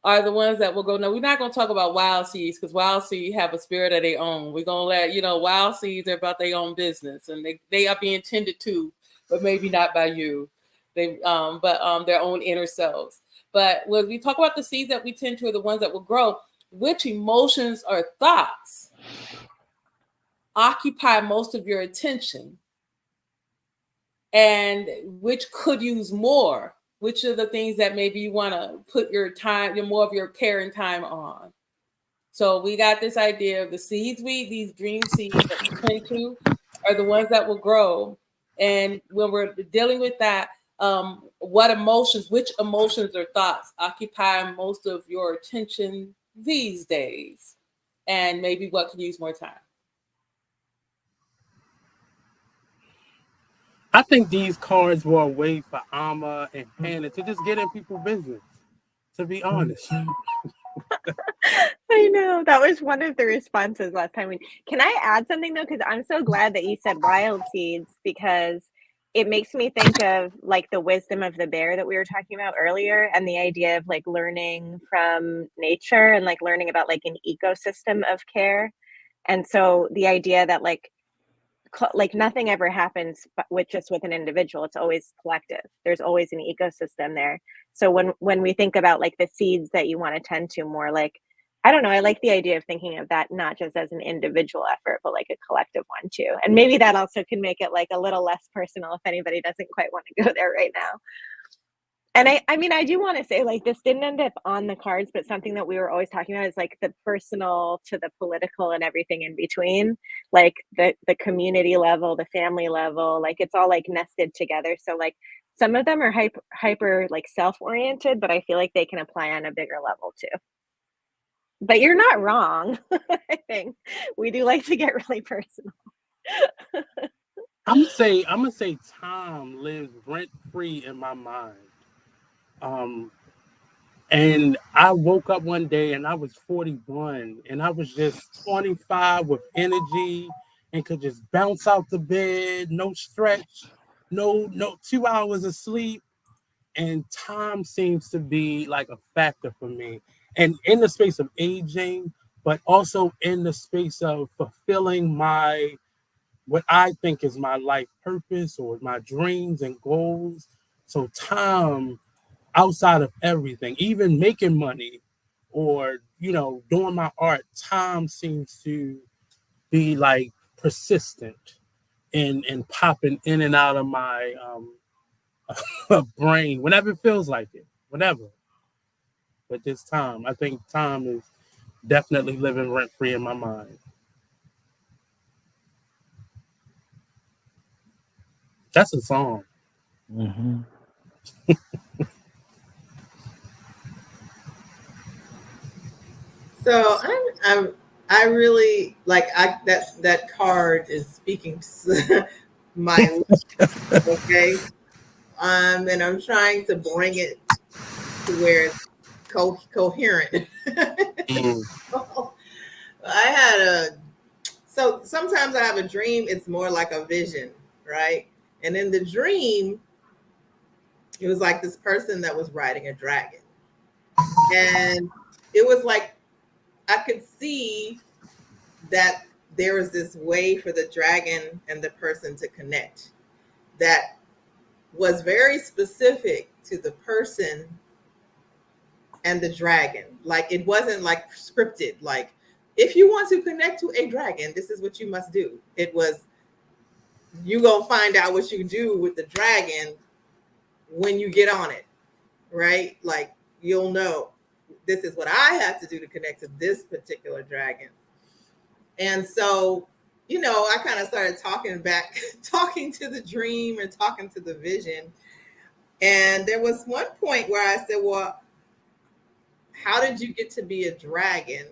are the ones that will go. Now, we're not going to talk about wild seeds because wild seeds have a spirit of their own. We're going to let, wild seeds are about their own business and they are being tended to, but maybe not by you. But their own inner selves. But when we talk about the seeds that we tend to are the ones that will grow, which emotions or thoughts occupy most of your attention and which could use more? Which are the things that maybe you want to put more of your care and time on? So we got this idea of the seeds these dream seeds that we tend to are the ones that will grow. And when we're dealing with that, which emotions or thoughts occupy most of your attention these days? And maybe what could use more time? I think these cards were a way for Alma and Hannah to just get in people's business, to be honest. I know that was one of the responses last time. Can I add something though? Because I'm so glad that you said wild seeds because it makes me think of like the wisdom of the bear that we were talking about earlier and the idea of like learning from nature and like learning about like an ecosystem of care. And so the idea that like nothing ever happens with an individual, it's always collective. There's always an ecosystem there. So when we think about like the seeds that you want to tend to more, like I don't know, I like the idea of thinking of that not just as an individual effort but like a collective one too, and maybe that also can make it like a little less personal if anybody doesn't quite want to go there right now. And I mean, I do want to say, like, this didn't end up on the cards, but something that we were always talking about is like the personal to the political and everything in between, like the community level, the family level, like it's all like nested together. So like some of them are hyper like self-oriented, but I feel like they can apply on a bigger level too. But you're not wrong. I think we do like to get really personal. I'm gonna say time lives rent free in my mind. And I woke up one day and I was 41 and I was just 25 with energy and could just bounce out the bed, no stretch, no 2 hours of sleep. and time seems to be like a factor for me. And in the space of aging, but also in the space of fulfilling my what I think is my life purpose or my dreams and goals. So time outside of everything, even making money or doing my art, time seems to be like persistent and popping in and out of my brain whenever it feels like it, whenever. But this time, I think time is definitely living rent free in my mind. That's a song. Mm-hmm. So I really like that card is speaking to my okay. And I'm trying to bring it to where it's coherent. Mm. I had so sometimes I have a dream, it's more like a vision, right? And in the dream, it was like this person that was riding a dragon. And it was like I could see that there was this way for the dragon and the person to connect that was very specific to the person and the dragon. Like it wasn't like scripted, like if you want to connect to a dragon, this is what you must do. It was you gonna find out what you do with the dragon when you get on it, right? Like you'll know this is what I have to do to connect to this particular dragon. And so, I kind of started talking back, talking to the dream and talking to the vision. And there was one point where I said, well, how did you get to be a dragon?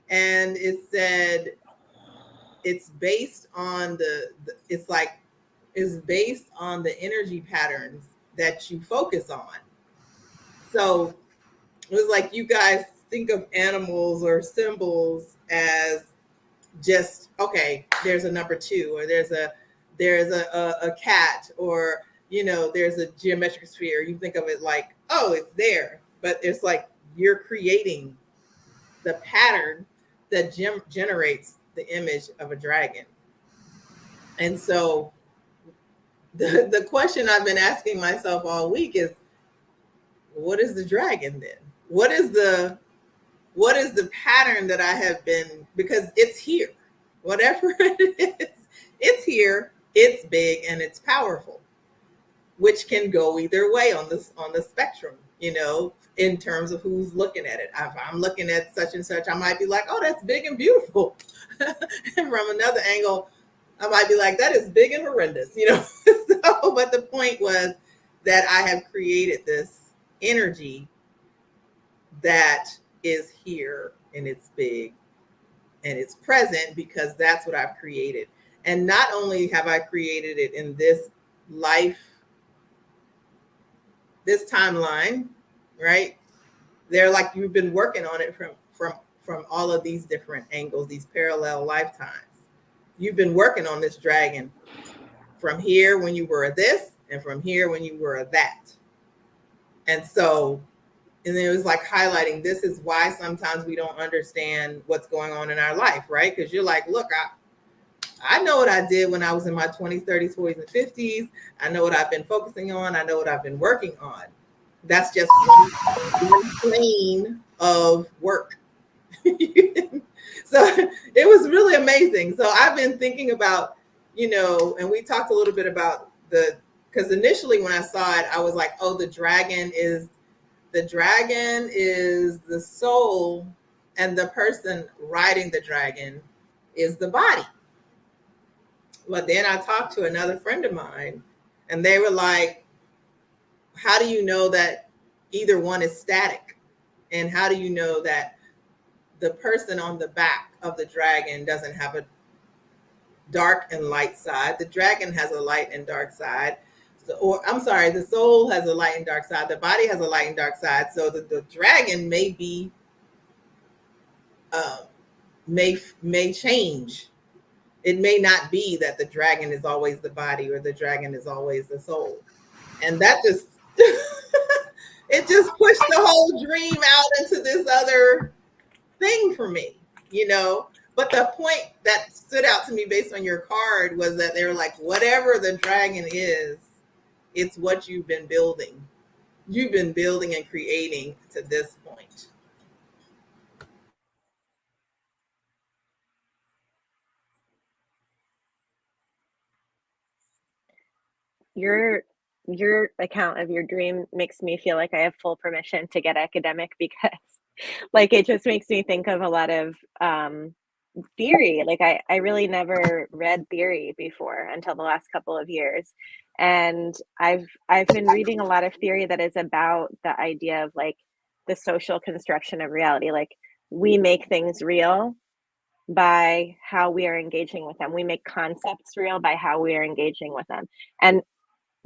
And it said, it's based on it's based on the energy patterns that you focus on. So it was like you guys think of animals or symbols as just okay, there's a number two, or there's a cat, or there's a geometric sphere. You think of it like, oh, it's there, but it's like you're creating the pattern that generates the image of a dragon. And so the question I've been asking myself all week is, what is the dragon then? What is the pattern that I have been, because it's here. Whatever it is, it's here, it's big, and it's powerful, which can go either way on the spectrum, in terms of who's looking at it. If I'm looking at such and such, I might be like, oh, that's big and beautiful. And from another angle, I might be like, that is big and horrendous, So, but the point was that I have created this energy that is here, and it's big and it's present because that's what I've created. And not only have I created it in this life, this timeline, right? They're like you've been working on it from all of these different angles, these parallel lifetimes. You've been working on this dragon from here when you were this, and from here when you were that. And so, and it was like highlighting, this is why sometimes we don't understand what's going on in our life, right? Because you're like, look, I know what I did when I was in my 20s, 30s, 40s, and 50s. I know what I've been focusing on. I know what I've been working on. That's just one plane of work. So it was really amazing. So I've been thinking about, and we talked a little bit about because initially when I saw it, I was like, oh, the dragon is the soul, and the person riding the dragon is the body. But then I talked to another friend of mine, and they were like, how do you know that either one is static? And how do you know that the person on the back of the dragon doesn't have a dark and light side? The dragon has a light and dark side. The soul has a light and dark side. The body has a light and dark side. So the dragon may be, may change. It may not be that the dragon is always the body or the dragon is always the soul. And that just It just pushed the whole dream out into this other thing for me, you know. But the point that stood out to me based on your card was that they were like, whatever the dragon is, it's what you've been building. You've been building and creating to this point. Your account of your dream makes me feel like I have full permission to get academic because like it just makes me think of a lot of theory. Like I really never read theory before until the last couple of years. And I've been reading a lot of theory that is about the idea of like the social construction of reality. Like we make things real by how we are engaging with them. We make concepts real by how we are engaging with them. And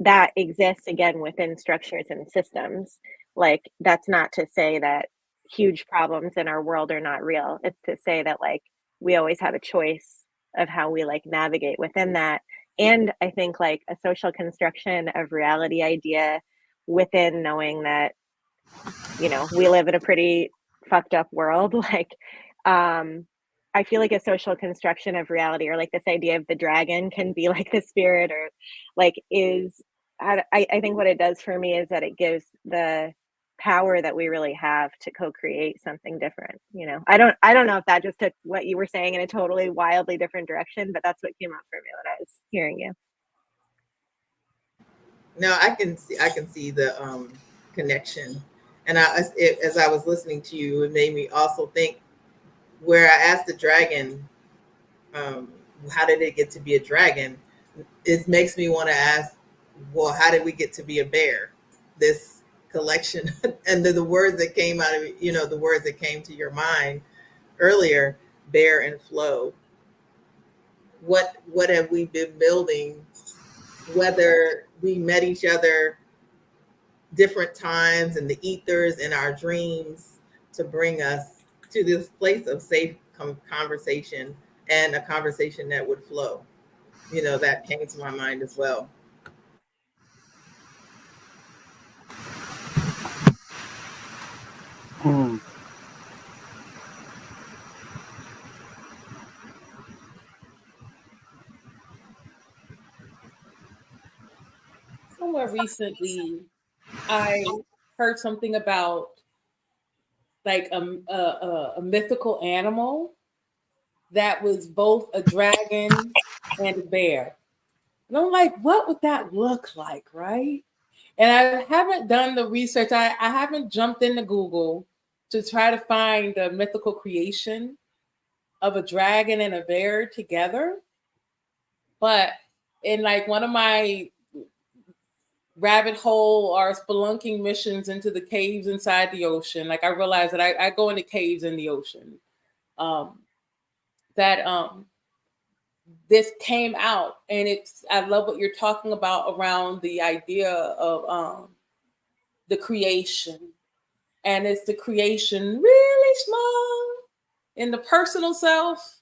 that exists again within structures and systems. Like that's not to say that huge problems in our world are not real. It's to say that like we always have a choice of how we like navigate within that. And I think like a social construction of reality idea within knowing that, you know, we live in a pretty fucked up world. Like I feel like a social construction of reality or like this idea of the dragon can be like the spirit or like is I think what it does for me is that it gives the power that we really have to co-create something different. You know, I don't know if that just took what you were saying in a totally wildly different direction, but that's what came up for me when I was hearing you. No, I can see the connection, and as I was listening to you, it made me also think where I asked the dragon, um, how did it get to be a dragon? It makes me want to ask, well, how did we get to be a bear? This collection, and the words that came out of the words that came to your mind earlier, bear and flow. What have we been building? Whether we met each other different times in the ethers in our dreams to bring us to this place of safe conversation and a conversation that would flow. That came to my mind as well. Hmm. Somewhere recently, I heard something about like a mythical animal that was both a dragon and a bear. And I'm like, what would that look like, right? And I haven't done the research. I haven't jumped into Google to try to find the mythical creation of a dragon and a bear together. But in like one of my rabbit hole or spelunking missions into the caves inside the ocean, like I realized that I go into caves in the ocean. Um, that this came out, and I love what you're talking about around the idea of the creation, and it's the creation really small in the personal self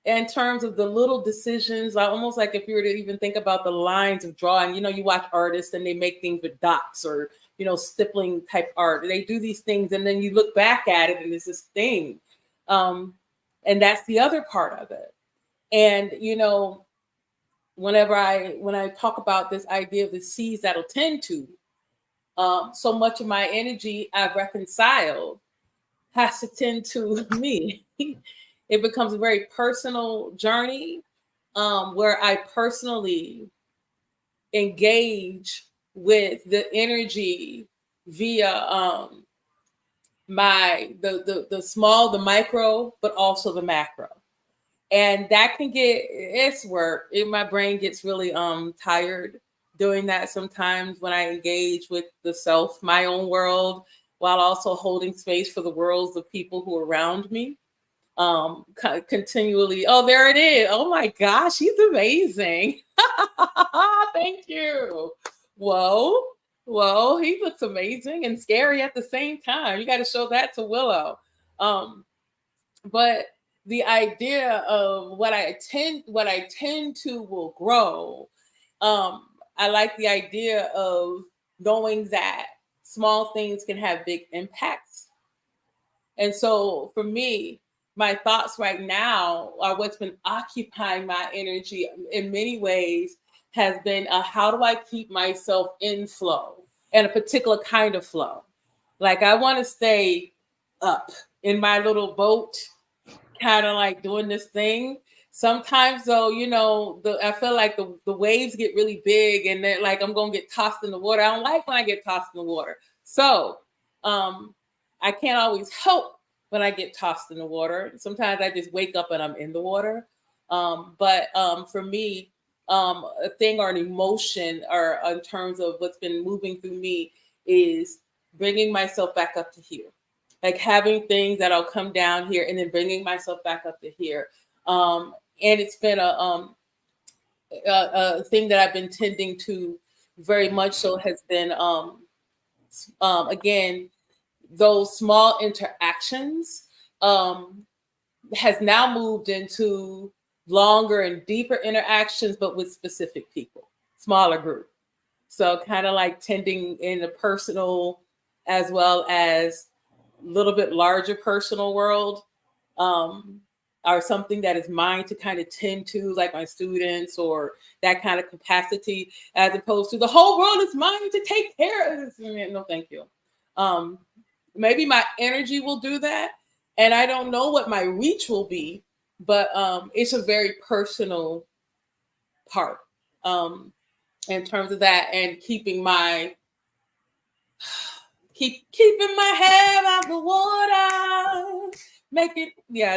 in terms of the little decisions, like almost like if you were to even think about the lines of drawing, you watch artists and they make things with dots or, stippling type art. They do these things and then you look back at it and it's this thing. Um, and that's the other part of it. And, when I talk about this idea of the seeds that'll tend to, so much of my energy I've reconciled has to tend to me. It becomes a very personal journey where I personally engage with the energy via the small, the micro, but also the macro. And that can it's work. My brain gets really tired doing that sometimes when I engage with the self, my own world, while also holding space for the worlds of people who are around me. Continually, oh, there it is. Oh my gosh, he's amazing. Thank you. Whoa, he looks amazing and scary at the same time. You got to show that to Willow. But the idea of what I tend to will grow. I like the idea of knowing that small things can have big impacts. And so for me, my thoughts right now are what's been occupying my energy in many ways has been how do I keep myself in flow and a particular kind of flow? Like I want to stay up in my little boat, kind of like doing this thing. Sometimes though, I feel like the waves get really big and they're like I'm gonna get tossed in the water. I don't like when I get tossed in the water. So I can't always help when I get tossed in the water. Sometimes I just wake up and I'm in the water. But for me, a thing or an emotion or in terms of what's been moving through me is bringing myself back up to here. Like having things that'll come down here and then bringing myself back up to here. And it's been a thing that I've been tending to very much so has been, again, those small interactions has now moved into longer and deeper interactions, but with specific people, smaller group. So kind of like tending in the personal as well as a little bit larger personal world are something that is mine to kind of tend to, like my students or that kind of capacity, as opposed to the whole world is mine to take care of this. No, thank you. Maybe my energy will do that. And I don't know what my reach will be, but it's a very personal part in terms of that and keeping my head out the water,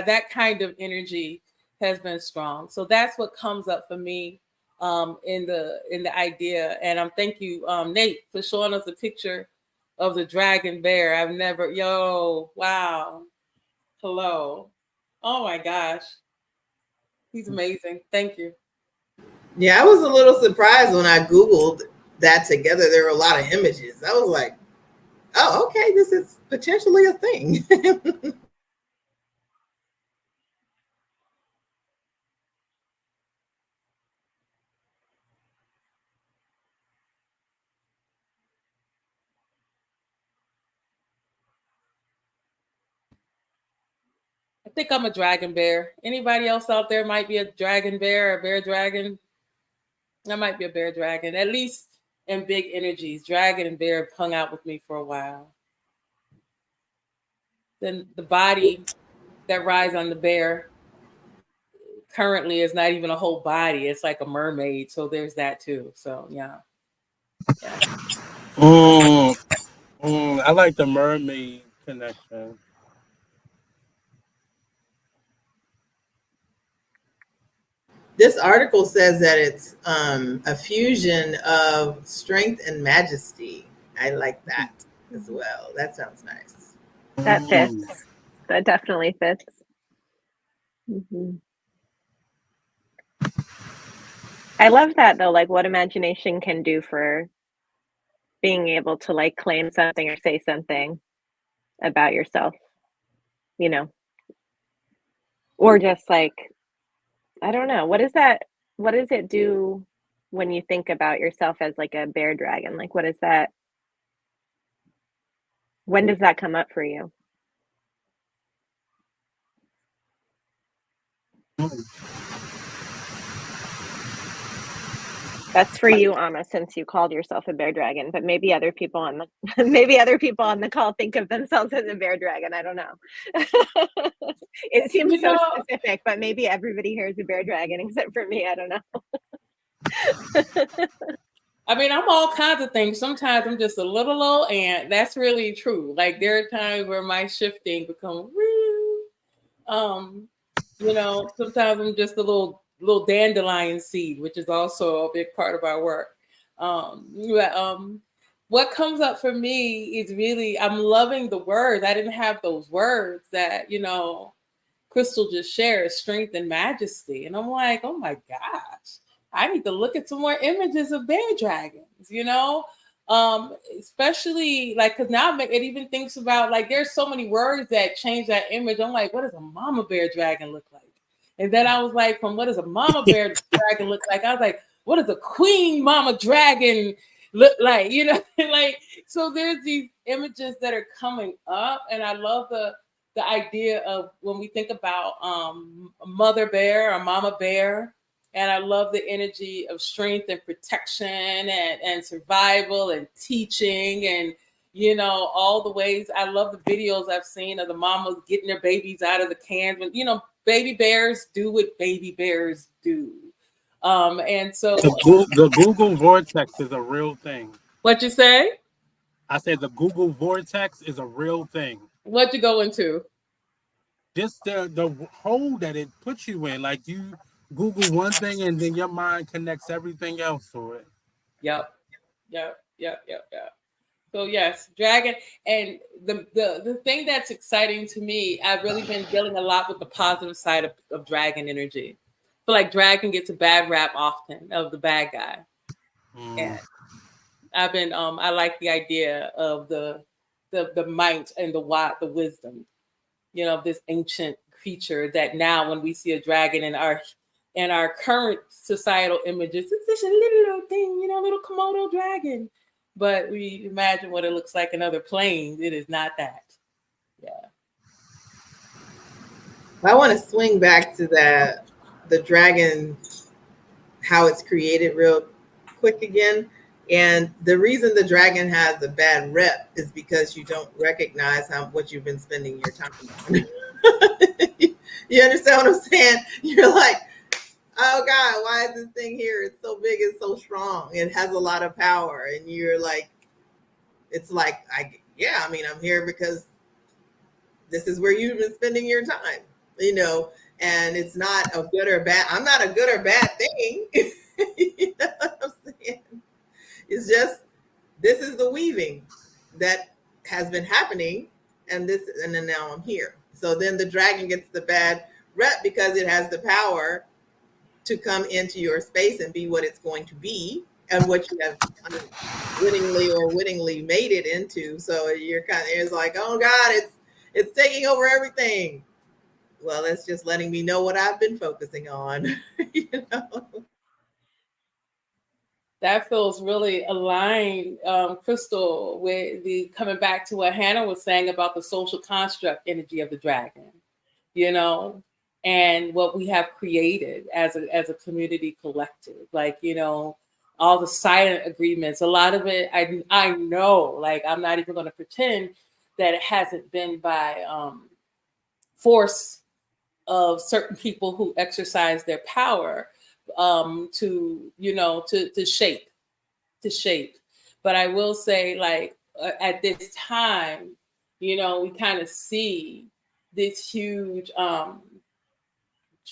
that kind of energy has been strong. So that's what comes up for me in the idea. And thank you, Nate, for showing us a picture of the dragon bear. Wow. Hello. Oh my gosh. He's amazing. Thank you. Yeah, I was a little surprised when I Googled that together. There were a lot of images. I was like, oh, okay, this is potentially a thing. I think I'm a dragon bear. Anybody else out there might be a dragon bear or a bear dragon? I might be a bear dragon, at least in big energies. Dragon and bear have hung out with me for a while. Then the body that rides on the bear currently is not even a whole body. It's like a mermaid. So there's that too. So yeah. I like the mermaid connection. This article says that it's a fusion of strength and majesty. I like that as well. That sounds nice. That fits. That definitely fits. I love that though, like what imagination can do for being able to like claim something or say something about yourself, or just like, I don't know, what does it do when you think about yourself as like a bear dragon? Like, when does that come up for you? That's for you, Amma, since you called yourself a bear dragon. But maybe other people on the call think of themselves as a bear dragon. I don't know. It seems so specific, but maybe everybody here is a bear dragon except for me. I don't know. I mean, I'm all kinds of things. Sometimes I'm just a little old ant. That's really true. Like there are times where my shifting becomes sometimes I'm just a little dandelion seed, which is also a big part of our work. What comes up for me is really, I'm loving the words. I didn't have those words that, Crystal just shared, strength and majesty. And I'm like, oh my gosh, I need to look at some more images of bear dragons, especially like, because now it even thinks about like, there's so many words that change that image. I'm like, what does a mama bear dragon look like? And then I was like, from what does a mama bear dragon look like? I was like, what does a queen mama dragon look like, you know, like, so there's these images that are coming up, and I love the idea of when we think about mother bear or mama bear, and I love the energy of strength and protection and survival and teaching, and you know, all the ways. I love the videos I've seen of the mamas getting their babies out of the cans. When, you know, baby bears do what baby bears do. And so The Google Vortex is a real thing. what you say? I said the Google Vortex is a real thing. What you go into? Just the hole that it puts you in. Like you Google one thing and then your mind connects everything else to it. Yep. Yep. So yes, dragon, and the thing that's exciting to me, I've really been dealing a lot with the positive side of dragon energy. I feel like dragon gets a bad rap often of the bad guy. And I've been I like the idea of the might and the wisdom, you know, of this ancient creature that now when we see a dragon in our current societal images, it's just a little thing, you know, little Komodo dragon. But we imagine what it looks like in other planes. It is not that. Yeah. I want to swing back to the dragon, how it's created real quick again. And the reason the dragon has a bad rep is because you don't recognize what you've been spending your time on. You understand what I'm saying? You're like, oh God, why is this thing here? It's so big, it's so strong, it has a lot of power. And you're like, it's like, I'm here because this is where you've been spending your time, you know, and it's not a good or bad. I'm not a good or bad thing. You know what I'm saying? It's just, this is the weaving that has been happening, and then now I'm here. So then the dragon gets the bad rep because it has the power to come into your space and be what it's going to be and what you have wittingly made it into. So you're it's like, oh God, it's taking over everything. Well, it's just letting me know what I've been focusing on. You know? That feels really aligned, Crystal, with the coming back to what Hannah was saying about the social construct energy of the dragon, you know, and what we have created as a community collective. Like, you know, all the silent agreements, a lot of it, I know, like, I'm not even going to pretend that it hasn't been by force of certain people who exercise their power to, you know, to shape. But I will say, like, at this time, you know, we kind of see this huge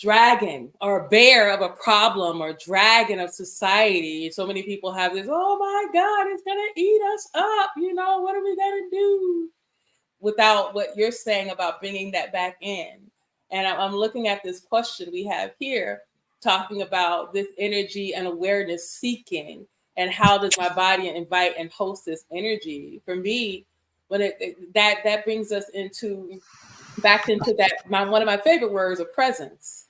dragon or bear of a problem or dragon of society. So many people have this, oh my God, it's gonna eat us up. You know, what are we gonna do? Without what you're saying about bringing that back in. And I'm looking at this question we have here, talking about this energy and awareness seeking, and how does my body invite and host this energy? For me, when that brings us back into that one of my favorite words of presence,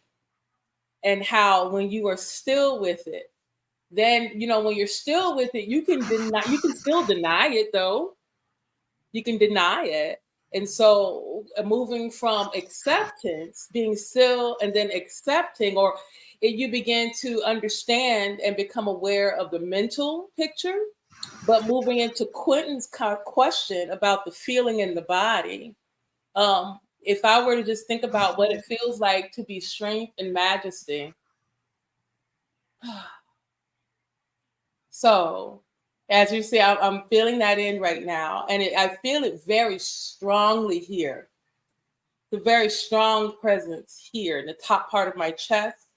and how when you are still with it, then, you know, when you're still with it, you can still deny it though. You can deny it. And so moving from acceptance, being still, and then accepting, or you begin to understand and become aware of the mental picture. But moving into Quentin's question about the feeling in the body, if I were to just think about what it feels like to be strength and majesty. So, as you see, I'm feeling that in right now, and I feel it very strongly here. The very strong presence here in the top part of my chest,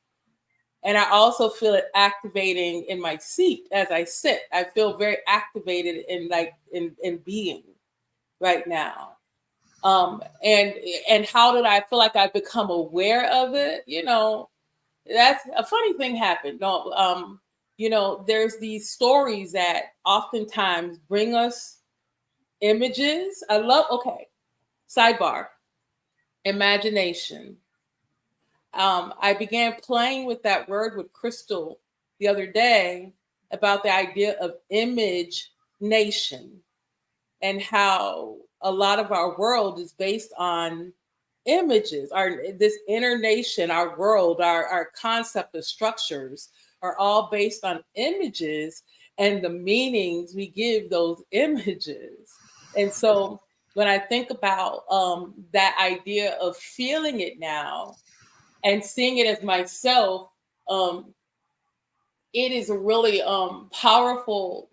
and I also feel it activating in my seat as I sit. I feel very activated in being right now. And how did I feel like I've become aware of it? You know, that's a funny thing happened. No, you know, there's these stories that oftentimes bring us images. Sidebar, imagination. I began playing with that word with Crystal the other day, about the idea of image nation and how a lot of our world is based on images. This inner nation, our world, our concept of structures are all based on images and the meanings we give those images. And so when I think about that idea of feeling it now and seeing it as myself, it is a really powerful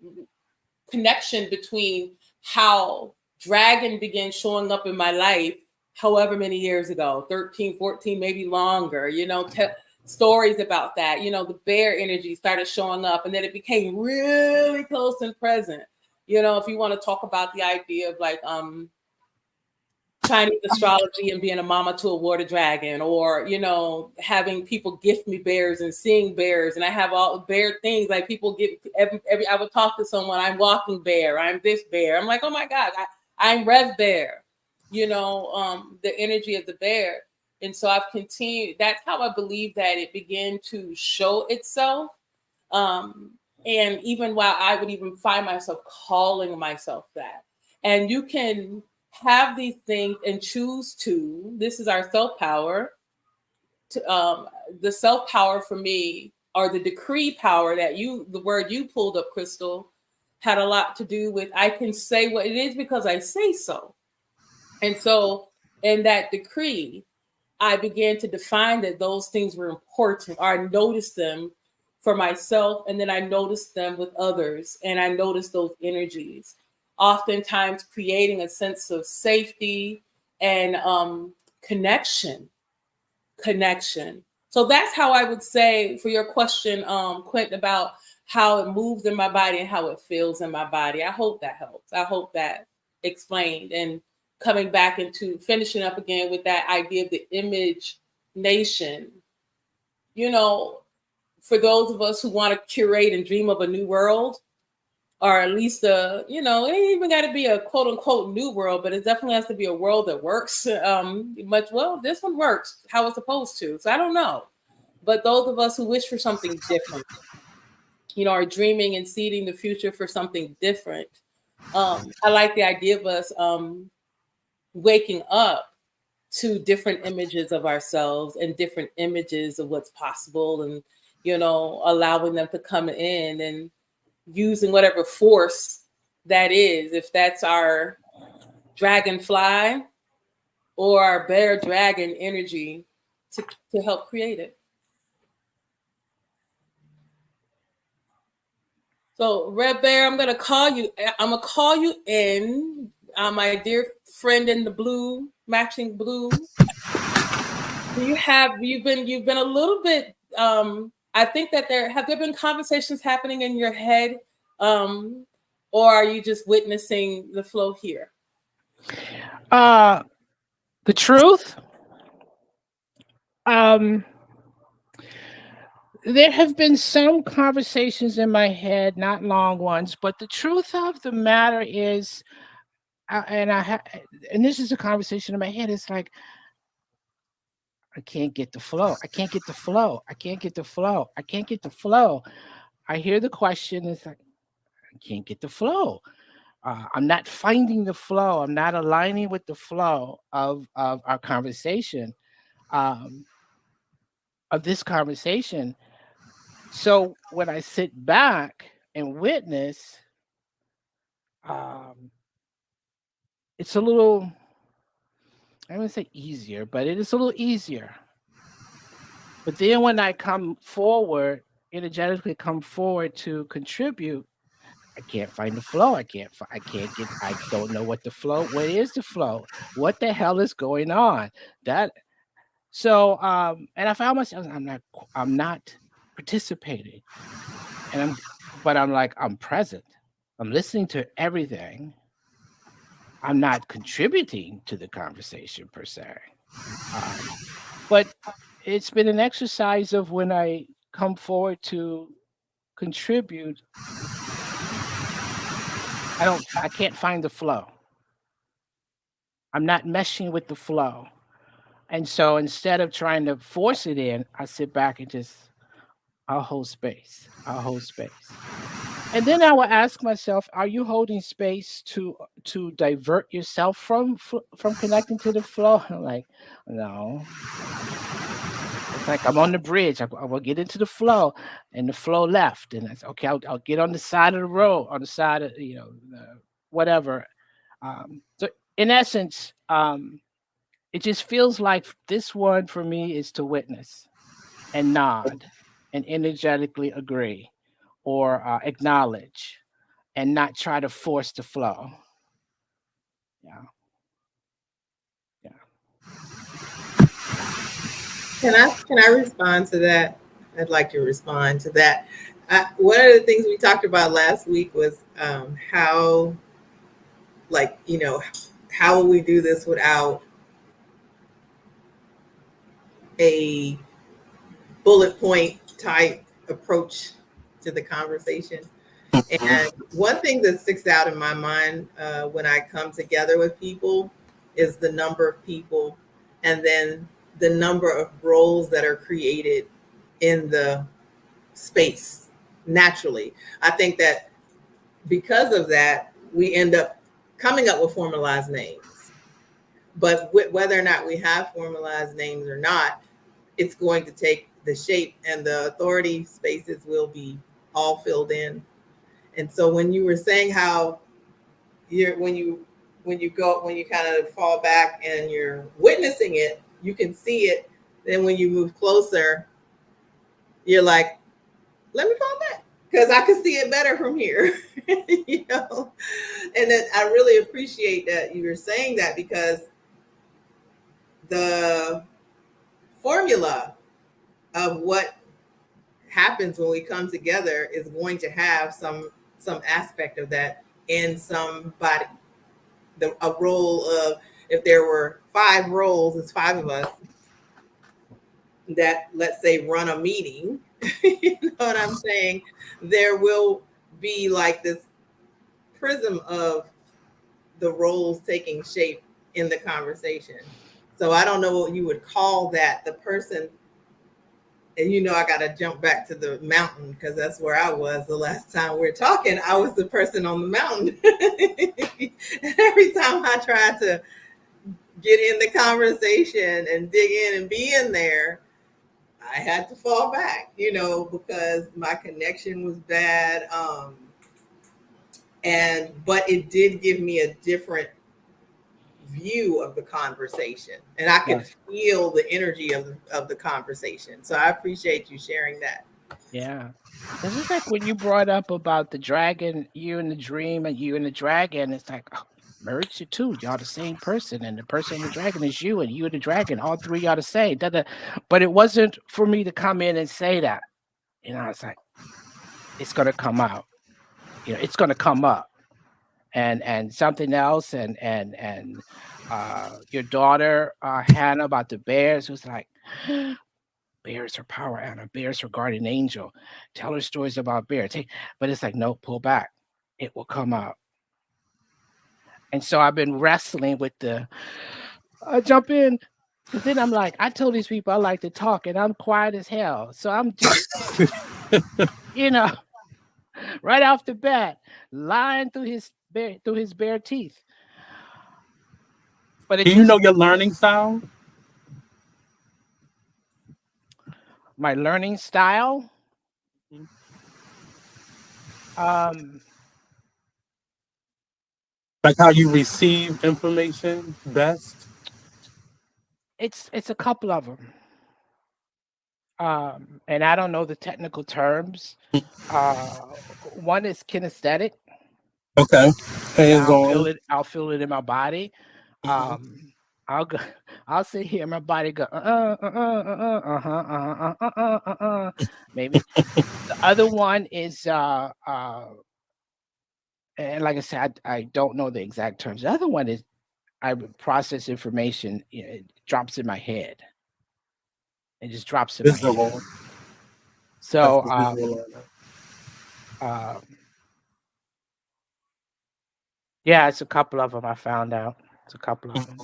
connection between how dragon began showing up in my life however many years ago, 13, 14, maybe longer, stories about that. The bear energy started showing up and then it became really close and present. If you want to talk about the idea of like Chinese astrology and being a mama to a water dragon, or having people gift me bears and seeing bears, and I have all bear things like people get every I would talk to someone, I'm walking bear, I'm this bear, I'm like, oh my god, I'm Rev Bear, the energy of the bear. And so I've continued. That's how I believe that it began to show itself. And even while I would even find myself calling myself that, and you can have these things and choose to. This is our self power. The self power for me, or the decree power the word you pulled up, Crystal, had a lot to do with. I can say what it is because I say so. And so, in that decree, I began to define that those things were important, or I noticed them for myself, and then I noticed them with others, and I noticed those energies, oftentimes creating a sense of safety and connection. So that's how I would say, for your question, Quentin, about how it moves in my body and how it feels in my body. I hope that helps. I hope that explained. And coming back into finishing up again with that idea of the image nation, for those of us who want to curate and dream of a new world, or at least it ain't even got to be a quote unquote new world, but it definitely has to be a world that works. This one works how it's supposed to. So I don't know. But those of us who wish for something different, are dreaming and seeding the future for something different. I like the idea of us waking up to different images of ourselves and different images of what's possible, and allowing them to come in and using whatever force that is, if that's our dragonfly or our bear dragon energy, to help create it. So Red Bear, I'm gonna call you in, my dear friend in the blue, matching blue. You've been a little bit, I think that have there been conversations happening in your head, or are you just witnessing the flow here? The truth, there have been some conversations in my head, not long ones, but the truth of the matter is, and this is a conversation in my head. It's like, I can't get the flow. I can't get the flow. I can't get the flow. I can't get the flow. I hear the question. It's like, I can't get the flow. I'm not finding the flow. I'm not aligning with the flow of our conversation, of this conversation. So when I sit back and witness, it's a little, I wouldn't say easier, but it is a little easier. But then when I come forward, energetically come forward to contribute, I can't find the flow. I don't know what the flow, where is the flow? What the hell is going on? So and I found myself, I'm not participating. But I'm present. I'm listening to everything. I'm not contributing to the conversation per se. But it's been an exercise of when I come forward to contribute, I can't find the flow. I'm not meshing with the flow. And so instead of trying to force it in, I sit back and just I'll hold space. I'll hold space. And then I will ask myself, are you holding space to divert yourself from connecting to the flow? I'm like, no. It's like I'm on the bridge. I will get into the flow, and the flow left, and I said, okay, I'll get on the side of the road, on the side of whatever. So in essence, it just feels like this one for me is to witness and nod and energetically agree or acknowledge and not try to force the flow. Yeah, yeah. Can I respond to that? I'd like to respond to that. One of the things we talked about last week was how, like, how will we do this without a bullet point type approach to the conversation? And one thing that sticks out in my mind when I come together with people is the number of people, and then the number of roles that are created in the space naturally. I think that because of that, we end up coming up with formalized names. But whether or not we have formalized names or not, it's going to take the shape, and the authority spaces will be all filled in. And so when you were saying how when you kind of fall back and you're witnessing it, you can see it. Then when you move closer, you're like, let me fall back because I can see it better from here. And then I really appreciate that you were saying that, because the formula of what happens when we come together is going to have some aspect of that in somebody. A role of, if there were 5 roles, it's 5 of us that, let's say, run a meeting. You know what I'm saying? There will be like this prism of the roles taking shape in the conversation. So I don't know what you would call that. The person, and I got to jump back to the mountain because that's where I was the last time we were talking. I was the person on the mountain. And every time I tried to get in the conversation and dig in and be in there, I had to fall back, because my connection was bad. But it did give me a different view of the conversation, and I could feel the energy of the conversation. So I appreciate you sharing that. Yeah. It's just like when you brought up about the dragon, you and the dream and you and the dragon, it's like, oh, merge the two. Y'all the same person, and the person in the dragon is you, and you and the dragon, all three y'all the same. But it wasn't for me to come in and say that. It's like, it's gonna come out. It's gonna come up. And something else, and your daughter, Hannah, about the bears, was like, bears are power, Anna. Bears are guardian angel. Tell her stories about bears. Hey, but it's like, no, pull back. It will come out. And so I've been wrestling with I jump in. Because then I'm like, I told these people I like to talk, and I'm quiet as hell. So I'm just, right off the bat, lying through his bare teeth. But Do you know your learning style? My learning style, Like how you receive information best? it's a couple of them. And I don't know the technical terms. One is kinesthetic. Okay. Hands I'll feel on. it. I'll feel it in my body. I'll go. I'll sit here. My body go. Maybe. The other one is and like I said, I don't know the exact terms. The other one is I process information. It drops in my head. It just drops in my head. Visual. So yeah, it's a couple of them. I found out. It's a couple of them.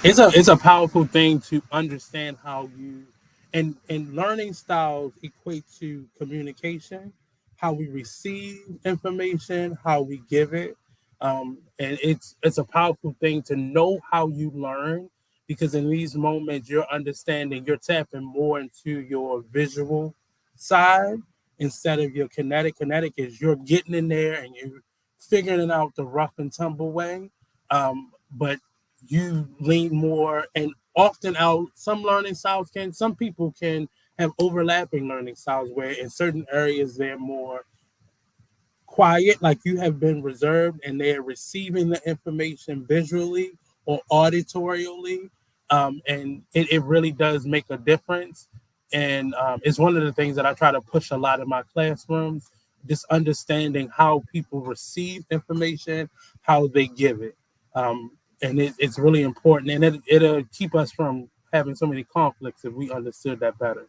It's a powerful thing to understand how you And learning styles equate to communication, how we receive information, how we give it. And it's a powerful thing to know how you learn, because in these moments you're understanding, you're tapping more into your visual side instead of your kinetic. Kinetic is you're getting in there and you're figuring it out the rough and tumble way. But you lean more, and often out some learning styles can, some people can have overlapping learning styles where in certain areas they're more quiet, like you have been reserved, and they're receiving the information visually or auditorially. And it really does make a difference. And it's one of the things that I try to push a lot in my classrooms, just understanding how people receive information, how they give it. And it's really important. And it'll keep us from having so many conflicts if we understood that better.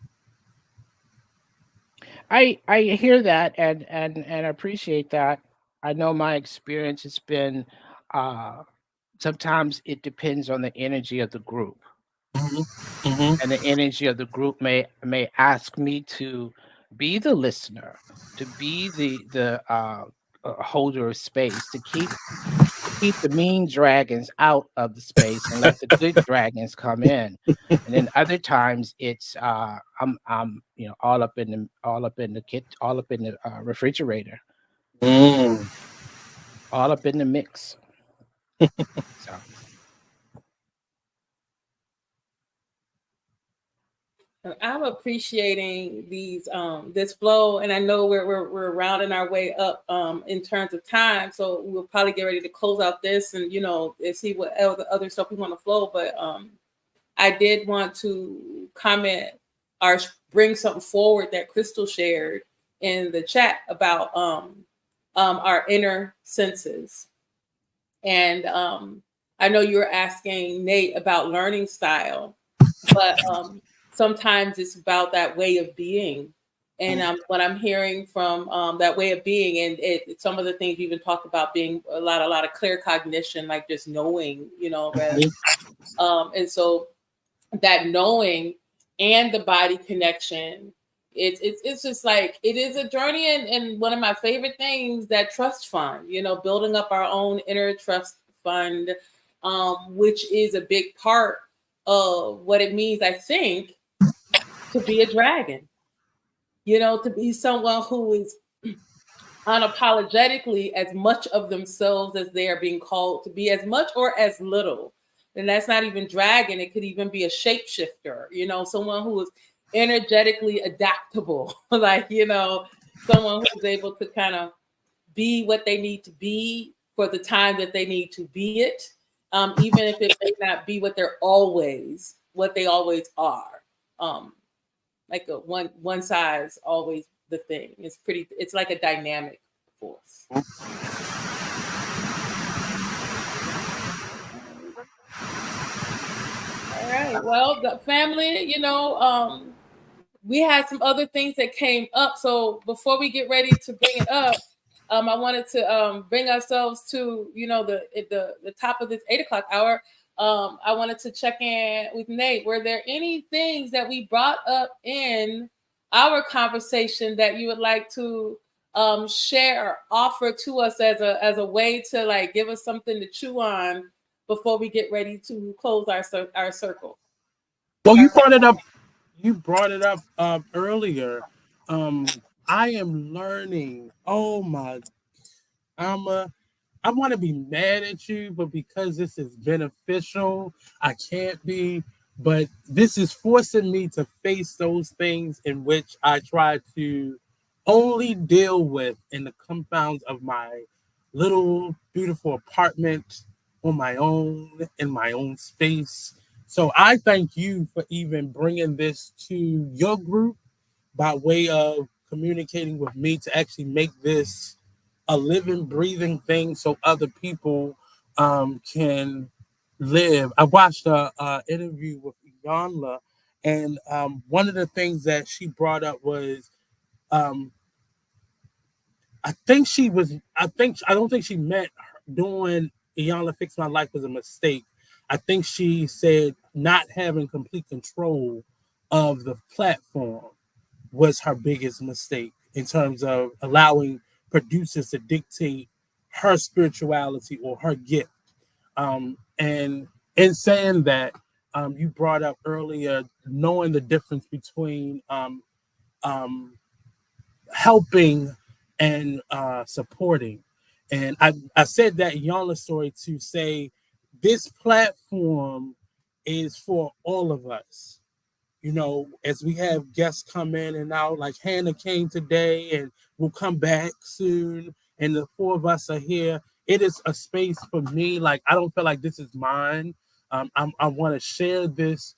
I hear that and appreciate that. I know my experience has been uh, sometimes it depends on the energy of the group, Hmm. Hmm. and the energy of the group may ask me to be the listener, to be the holder of space, to keep the mean dragons out of the space and let the good dragons come in. And then other times it's I'm all up in the kit, all up in the refrigerator, Mm. all up in the mix. So I'm appreciating these this flow, and I know we're rounding our way up in terms of time, so we'll probably get ready to close out this and and see what other stuff we want to flow. But I did want to comment or bring something forward that Crystal shared in the chat about our inner senses. And I know you were asking Nate about learning style, but sometimes it's about that way of being. And what I'm hearing from that way of being, and some of the things you even talked about being a lot of clear cognition, like just knowing, Rev. And so that knowing and the body connection, it's just like it is a journey, and one of my favorite things, that trust fund, building up our own inner trust fund, which is a big part of what it means, I think, to be a dragon, to be someone who is unapologetically as much of themselves as they are being called to be, as much or as little. And that's not even dragon. It could even be a shapeshifter, someone who is energetically adaptable, like, someone who's able to kind of be what they need to be for the time that they need to be it, even if it may not be what they always are. Like a one size always the thing. It's like a dynamic force. All right. Well, the family, we had some other things that came up. So before we get ready to bring it up, I wanted to bring ourselves to the top of this 8 o'clock hour. I wanted to check in with Nate. Were there any things that we brought up in our conversation that you would like to share or offer to us as a way to like give us something to chew on before we get ready to close our circle? Well, you brought it up. You brought it up earlier. I am learning. Oh my! I'm a. I want to be mad at you, but because this is beneficial, I can't be. But this is forcing me to face those things in which I try to only deal with in the confounds of my little beautiful apartment on my own, in my own space. So I thank you for even bringing this to your group by way of communicating with me to actually make this a living, breathing thing so other people can live. I watched a interview with Yanla, and one of the things that she brought up was um, I think she was. I don't think she meant doing Iyanla Fix My Life was a mistake. I think she said not having complete control of the platform was her biggest mistake in terms of allowing producers to dictate her spirituality or her gift. And in saying that, you brought up earlier knowing the difference between um, helping and supporting. And I said that in Yana's story to say this platform is for all of us. You know, as we have guests come in and out, like Hannah came today and will come back soon, and the four of us are here. It is a space for me. Like, I don't feel like this is mine. I want to share this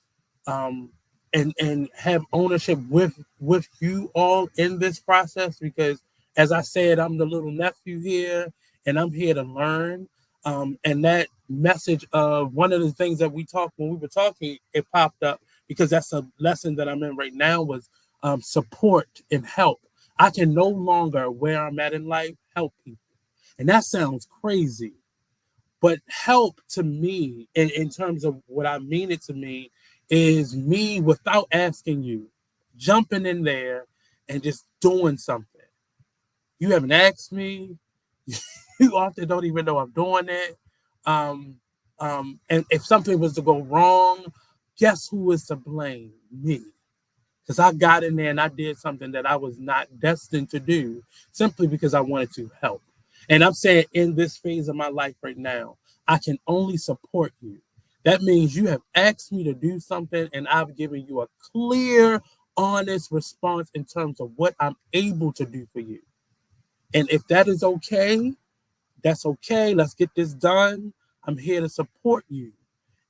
um, and have ownership with you all in this process because, as I said, I'm the little nephew here, and I'm here to learn. And that message of one of the things that we talked when we were talking, it popped up because that's a lesson that I'm in right now was support and help. I can no longer, where I'm at in life, help people. And that sounds crazy. But help to me, in terms of what I mean it to me, is me without asking you, jumping in there and just doing something. You haven't asked me. You often don't even know I'm doing it. Um, and if something was to go wrong, guess who is to blame? Me. Because I got in there and I did something that I was not destined to do simply because I wanted to help. And I'm saying in this phase of my life right now, I can only support you. That means you have asked me to do something and I've given you a clear, honest response in terms of what I'm able to do for you. And if that is okay, that's okay. Let's get this done. I'm here to support you.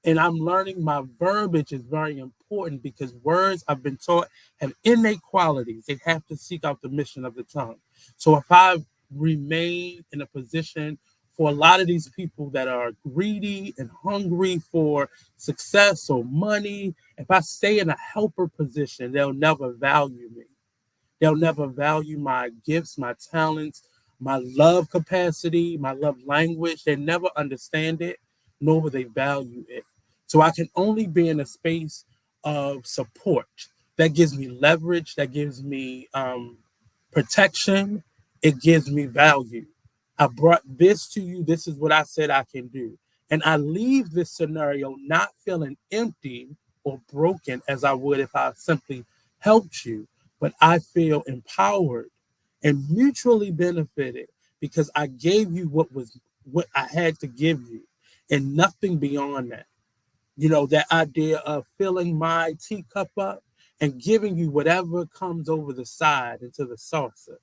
And I'm learning my verbiage is very important because words I've been taught have innate qualities. They have to seek out the mission of the tongue. So if I remain in a position for a lot of these people that are greedy and hungry for success or money, if I stay in a helper position, they'll never value me. They'll never value my gifts, my talents, my love capacity, my love language. They never understand it, nor will they value it. So I can only be in a space of support that gives me leverage, that gives me protection, it gives me value. I brought this to you. This is what I said I can do. And I leave this scenario not feeling empty or broken as I would if I simply helped you, but I feel empowered and mutually benefited because I gave you what I had to give you and nothing beyond that. You know, that idea of filling my teacup up and giving you whatever comes over the side into the saucer.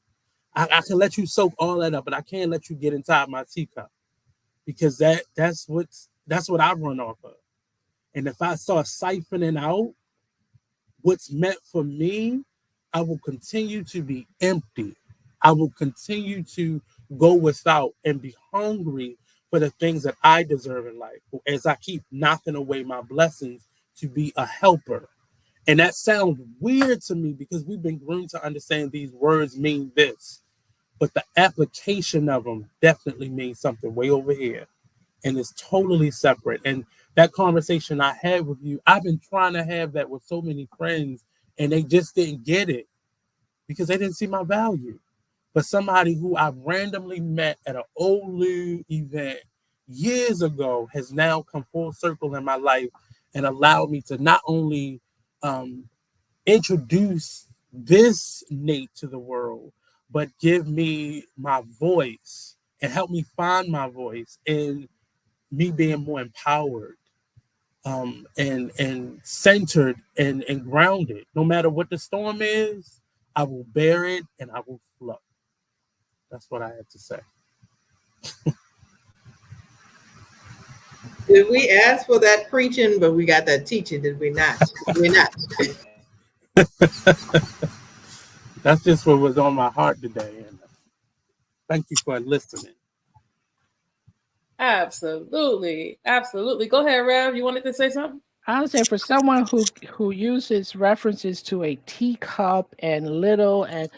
I can let you soak all that up, but I can't let you get inside my teacup because that's what I run off of. And if I start siphoning out what's meant for me, I will continue to be empty. I will continue to go without and be hungry for the things that I deserve in life as I keep knocking away my blessings to be a helper. And that sounds weird to me because we've been groomed to understand these words mean this, but the application of them definitely means something way over here. And it's totally separate. And that conversation I had with you, I've been trying to have that with so many friends, and they just didn't get it because they didn't see my value. But somebody who I randomly met at an old Lou event years ago has now come full circle in my life and allowed me to not only um, introduce this Nate to the world, but give me my voice and help me find my voice and me being more empowered and centered and grounded. No matter what the storm is, I will bear it and I will flow. That's what I have to say. Did we ask for that preaching, but we got that teaching? Did we not? Did we not? That's just what was on my heart today. And thank you for listening. Absolutely. Absolutely. Go ahead, Rev. You wanted to say something? I would say for someone who uses references to a teacup and little and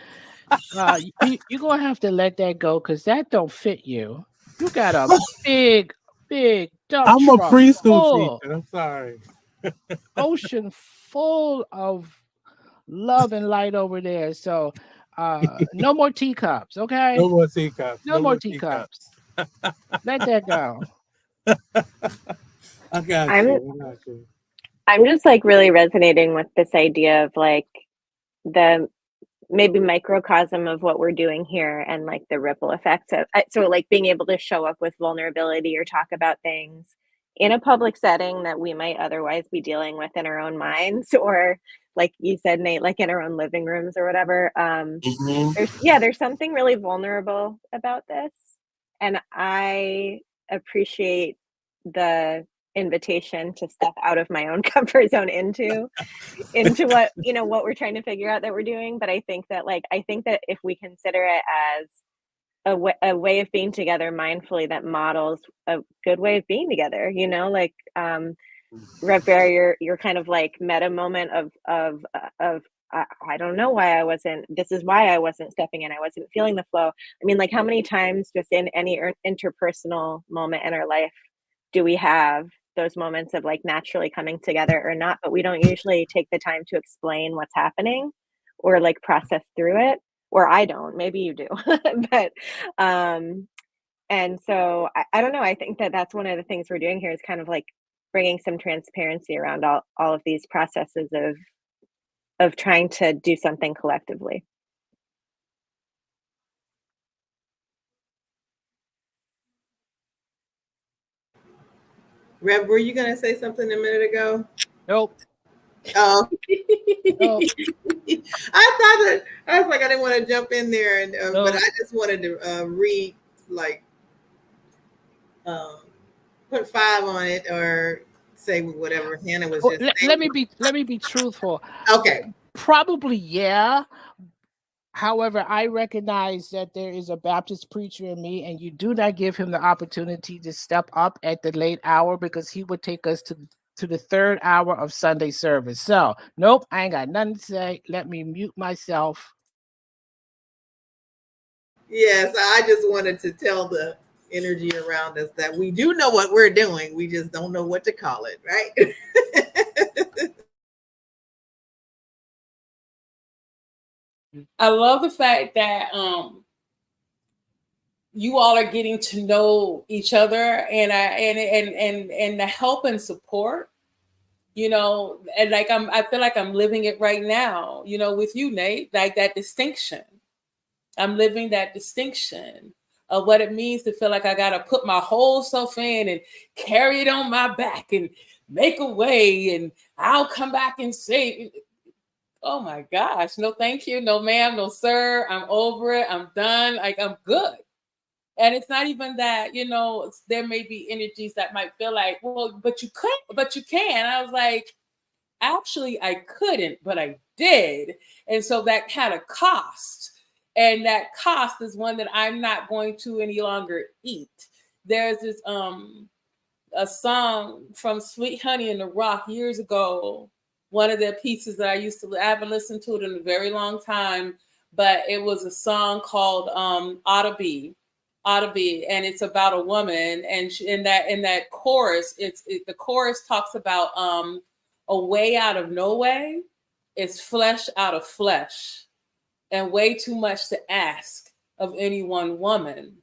you're gonna have to let that go because that don't fit you. You got a big dump I'm a truck preschool full. teacher. I'm sorry. ocean full of love and light over there. So no more teacups, okay? No more teacups. No No more more teacups. teacups. Let that go. I got I'm you. I got you. I'm just like really resonating with this idea of like the maybe microcosm of what we're doing here and like the ripple effects of so like being able to show up with vulnerability or talk about things in a public setting that we might otherwise be dealing with in our own minds or like you said, Nate, like in our own living rooms or whatever. Mhm. There's something really vulnerable about this, and I appreciate the invitation to step out of my own comfort zone into what what we're trying to figure out that we're doing. But I think that if we consider it as a way of being together mindfully that models a good way of being together, like Rev Bear, your kind of like meta moment of I don't know why I wasn't. This is why I wasn't stepping in. I wasn't feeling the flow. I mean, like how many times just in any interpersonal moment in our life do we have those moments of like naturally coming together or not? But we don't usually take the time to explain what's happening or like process through it. Or I don't. Maybe you do, but and so I don't know. I think that that's one of the things we're doing here is kind of like bringing some transparency around all of these processes of trying to do something collectively. Rev, were you gonna say something a minute ago? Nope. Oh, Nope. I thought that I was like I didn't want to jump in there, and but Nope. I just wanted to read like um, put 5 on it or say whatever Hannah was Well, just let saying. me be truthful. Okay. Probably, yeah. However, I recognize that there is a Baptist preacher in me, and you do not give him the opportunity to step up at the late hour because he would take us to the third hour of Sunday service. So, nope, I ain't got nothing to say. Let me mute myself. Yes, I just wanted to tell the energy around us that we do know what we're doing. We just don't know what to call it, right? I love the fact that you all are getting to know each other and the help and support, and like I feel like I'm living it right now, with you, Nate, like that distinction. I'm living that distinction of what it means to feel like I gotta put my whole self in and carry it on my back and make a way and I'll come back and say, oh my gosh, no thank you, no ma'am, no sir, I'm over it, I'm done, like I'm good. And it's not even that, there may be energies that might feel like, well, but you couldn't, but you can. I was like, actually, I couldn't, but I did. And so that had a cost. And that cost is one that I'm not going to any longer eat. There's this a song from Sweet Honey in the Rock years ago. One of their pieces that I haven't listened to it in a very long time, but it was a song called Oughta Be. Oughta Be, and it's about a woman, and in that chorus, the chorus talks about a way out of no way is flesh out of flesh, and way too much to ask of any one woman.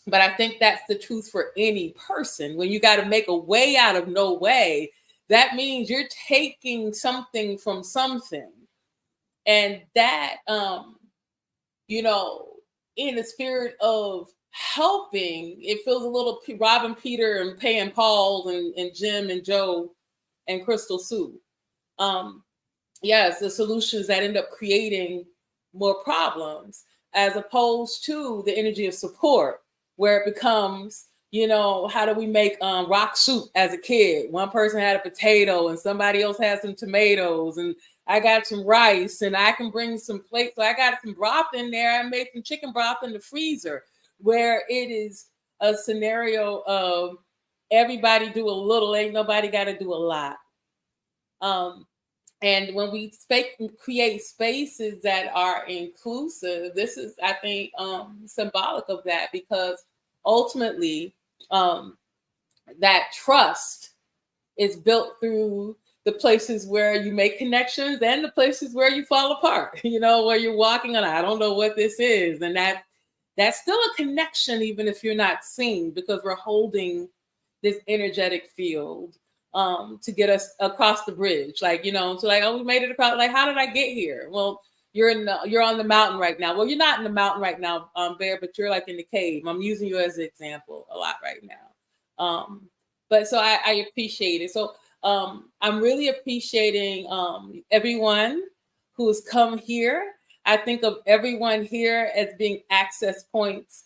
But I think that's the truth for any person. When you got to make a way out of no way, that means you're taking something from something. And that, in the spirit of helping, it feels a little Robin Peter and Pay and Paul and Jim and Joe and Crystal Sue. Yes, the solutions that end up creating more problems, as opposed to the energy of support, where it becomes, how do we make rock soup as a kid? One person had a potato and somebody else had some tomatoes, and I got some rice, and I can bring some plates. So I got some broth in there. I made some chicken broth in the freezer, where it is a scenario of everybody do a little, ain't nobody got to do a lot. And when we create spaces that are inclusive, this is, I think, symbolic of that, because ultimately, that trust is built through the places where you make connections and the places where you fall apart, where you're walking on, I don't know what this is. And that's still a connection, even if you're not seen, because we're holding this energetic field to get us across the bridge. Like, so like, oh, we made it across. Like, how did I get here? Well, you're on the mountain right now. Well, you're not in the mountain right now, Bear, but you're like in the cave. I'm using you as an example a lot right now. But so I appreciate it. So I'm really appreciating everyone who's come here. I think of everyone here as being access points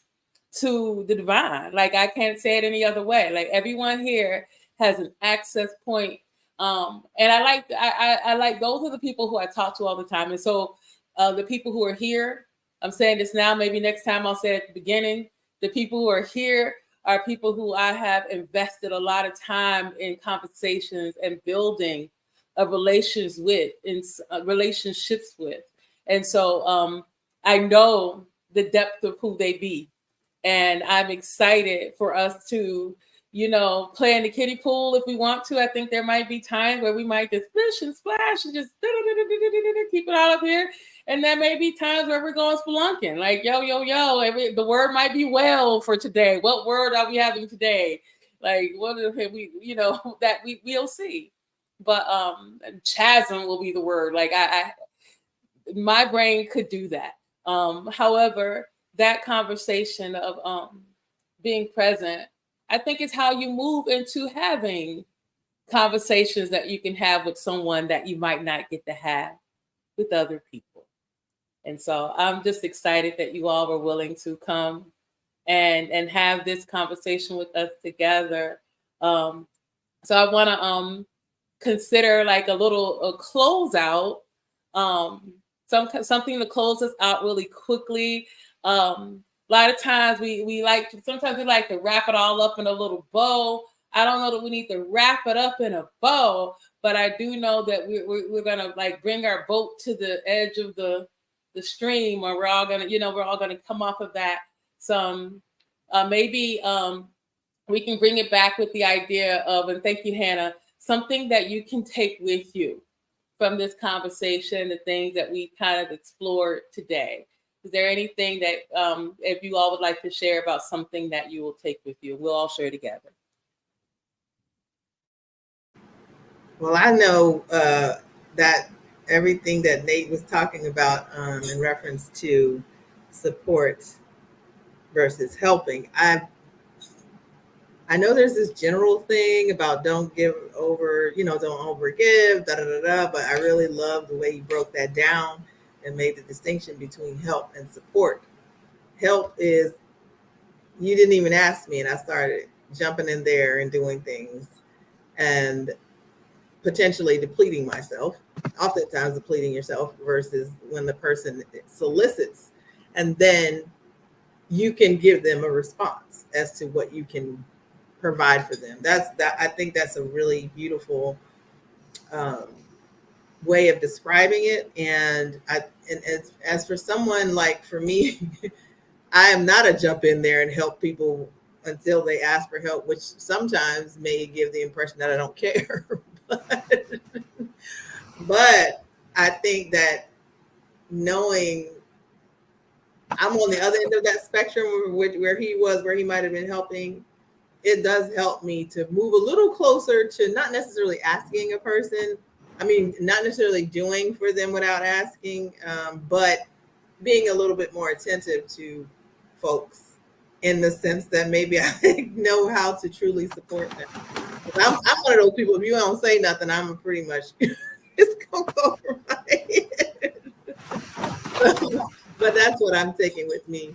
to the divine. Like, I can't say it any other way. Like, everyone here has an access point. And I like those are the people who I talk to all the time. And so the people who are here, I'm saying this now, maybe next time I'll say it at the beginning. The people who are here are people who I have invested a lot of time in conversations and building relationships with. And so I know the depth of who they be. And I'm excited for us to, play in the kiddie pool if we want to. I think there might be times where we might just splish and splash and just keep it all up here. And there may be times where we're going spelunking, like, yo, the word might be well for today. What word are we having today? Like, what are we, that we'll see. But chasm will be the word. Like, my brain could do that. However, that conversation of being present, I think is how you move into having conversations that you can have with someone that you might not get to have with other people. And so I'm just excited that you all were willing to come and have this conversation with us together. So I want to consider like a closeout, something to close us out really quickly. A lot of times we like to wrap it all up in a little bow. I don't know that we need to wrap it up in a bow, but I do know that we're gonna like bring our boat to the edge of the stream, or we're all gonna come off of that. Some maybe we can bring it back with the idea of, and thank you, Hannah, something that you can take with you from this conversation, the things that we kind of explored today. Is there anything that if you all would like to share about something that you will take with you? We'll all share together. Well, I know that everything that Nate was talking about in reference to support versus helping, I know there's this general thing about don't give over, don't overgive, but I really love the way you broke that down and made the distinction between help and support. Help is, you didn't even ask me, and I started jumping in there and doing things and potentially depleting myself, oftentimes depleting yourself, versus when the person solicits, and then you can give them a response as to what you can provide for them. I think that's a really beautiful way of describing it. And as for someone like for me, I am not a jump in there and help people until they ask for help, which sometimes may give the impression that I don't care. But I think that knowing I'm on the other end of that spectrum where he was, where he might have been helping, it does help me to move a little closer to not necessarily asking a person. I mean, not necessarily doing for them without asking, but being a little bit more attentive to folks in the sense that maybe I know how to truly support them. I'm one of those people, if you don't say nothing, I'm pretty much, it's going to go over my head. But that's what I'm taking with me.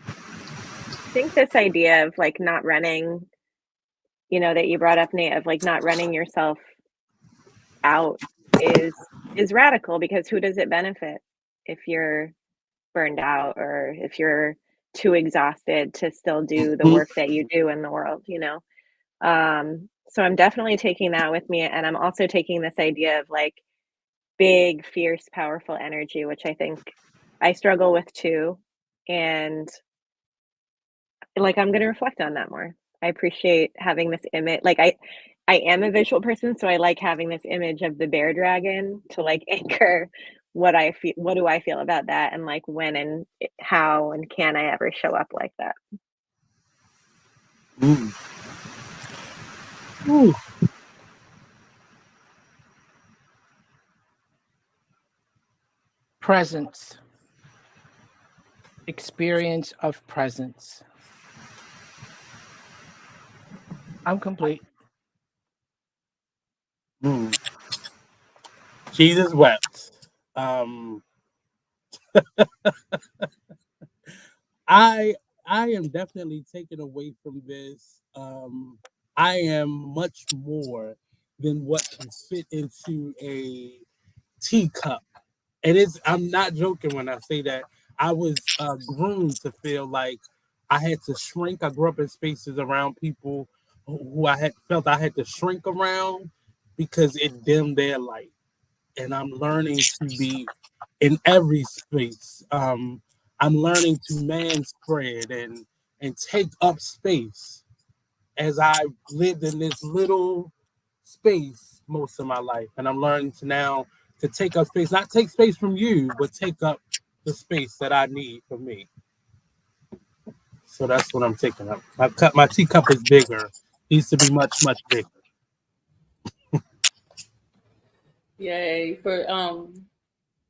I think this idea of like not running, that you brought up, Nate, of like not running yourself out is radical, because who does it benefit if you're burned out or if you're too exhausted to still do the work that you do in the world, so I'm definitely taking that with me. And I'm also taking this idea of like big, fierce, powerful energy, which I think I struggle with too. And like, I'm gonna reflect on that more. I appreciate having this image. Like, I am a visual person, so I like having this image of the bear dragon to, like, anchor what do I feel about that, and, like, when and how and can I ever show up like that? Mm. Ooh. Presence. Experience of presence. I'm complete. Mm. Jesus wept. Um, I I am definitely taken away from this. I am much more than what can fit into a teacup. And I'm not joking when I say that. I was groomed to feel like I had to shrink. I grew up in spaces around people who I had felt I had to shrink around because it dimmed their light. And I'm learning to be in every space. I'm learning to man spread and take up space as I've lived in this little space most of my life, and I'm learning to now to take up space, not take space from you, but take up the space that I need for me. So that's what I'm taking up. My teacup is bigger. Needs to be much bigger. Yay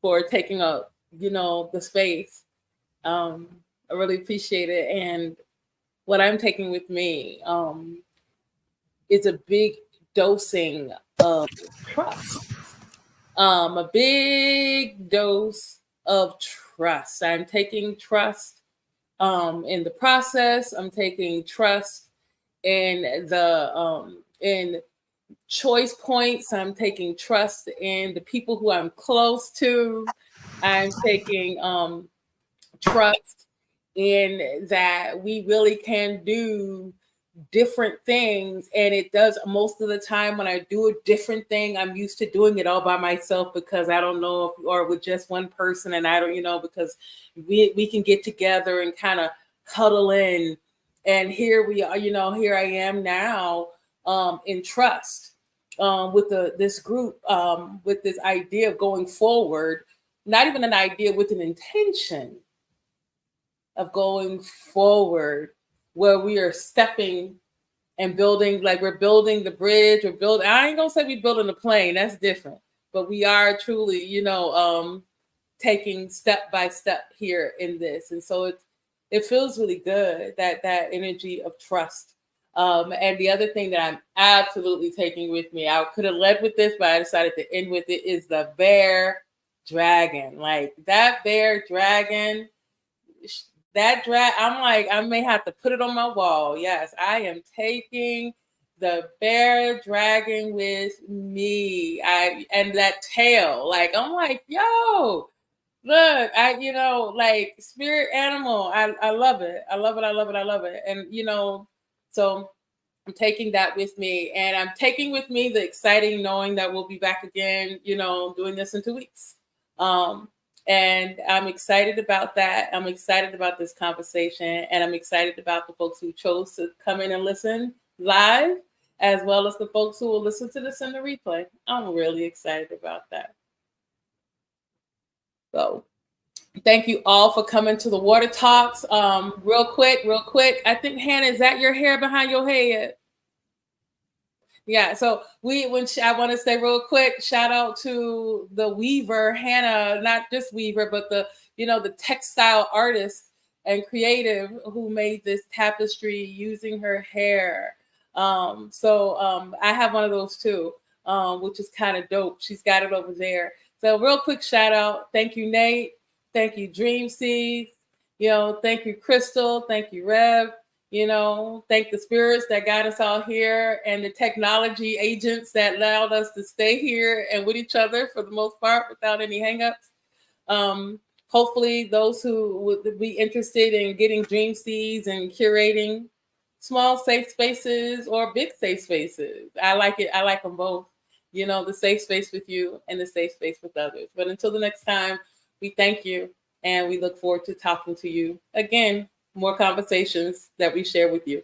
for taking up, the space. I really appreciate it. And what I'm taking with me is a big dosing of trust. A big dose of trust. I'm taking trust in the process. I'm taking trust in in choice points. I'm taking trust in the people who I'm close to. I'm taking trust in that we really can do different things. And it does most of the time when I do a different thing, I'm used to doing it all by myself because I don't know if, or with just one person. And I don't, because we can get together and kind of huddle in. And here we are, here I am now in trust with this group, with this idea of going forward, not even an idea, with an intention of going forward, where we are stepping and building, like we're building the bridge, we're building, I ain't gonna say we building a plane, that's different, but we are truly, taking step by step here in this. And so it feels really good, that energy of trust. And the other thing that I'm absolutely taking with me, I could have led with this, but I decided to end with it, is the bear dragon. Like that bear dragon, I'm like, I may have to put it on my wall. Yes, I am taking the bear dragon with me. And that tail, like, I'm like, yo, look, like spirit animal. I love it. I love it. I love it. I love it. And so I'm taking that with me, and I'm taking with me the exciting knowing that we'll be back again, doing this in 2 weeks. And I'm excited about that. I'm excited about this conversation, and I'm excited about the folks who chose to come in and listen live, as well as the folks who will listen to this in the replay. I'm really excited about that. So thank you all for coming to the Water Talks. Real quick. I think, Hannah, is that your hair behind your head? Yeah, so I want to say real quick, shout out to the weaver, Hannah, not just weaver, but the textile artist and creative who made this tapestry using her hair. So I have one of those too, which is kind of dope. She's got it over there. So real quick shout out. Thank you, Nate. Thank you, Dream Seeds. Thank you, Crystal. Thank you, Rev. Thank the spirits that got us all here, and the technology agents that allowed us to stay here and with each other for the most part without any hangups. Hopefully those who would be interested in getting Dream Seeds and curating small safe spaces or big safe spaces. I like it. I like them both. The safe space with you and the safe space with others. But until the next time, we thank you, and we look forward to talking to you again. more conversations that we share with you.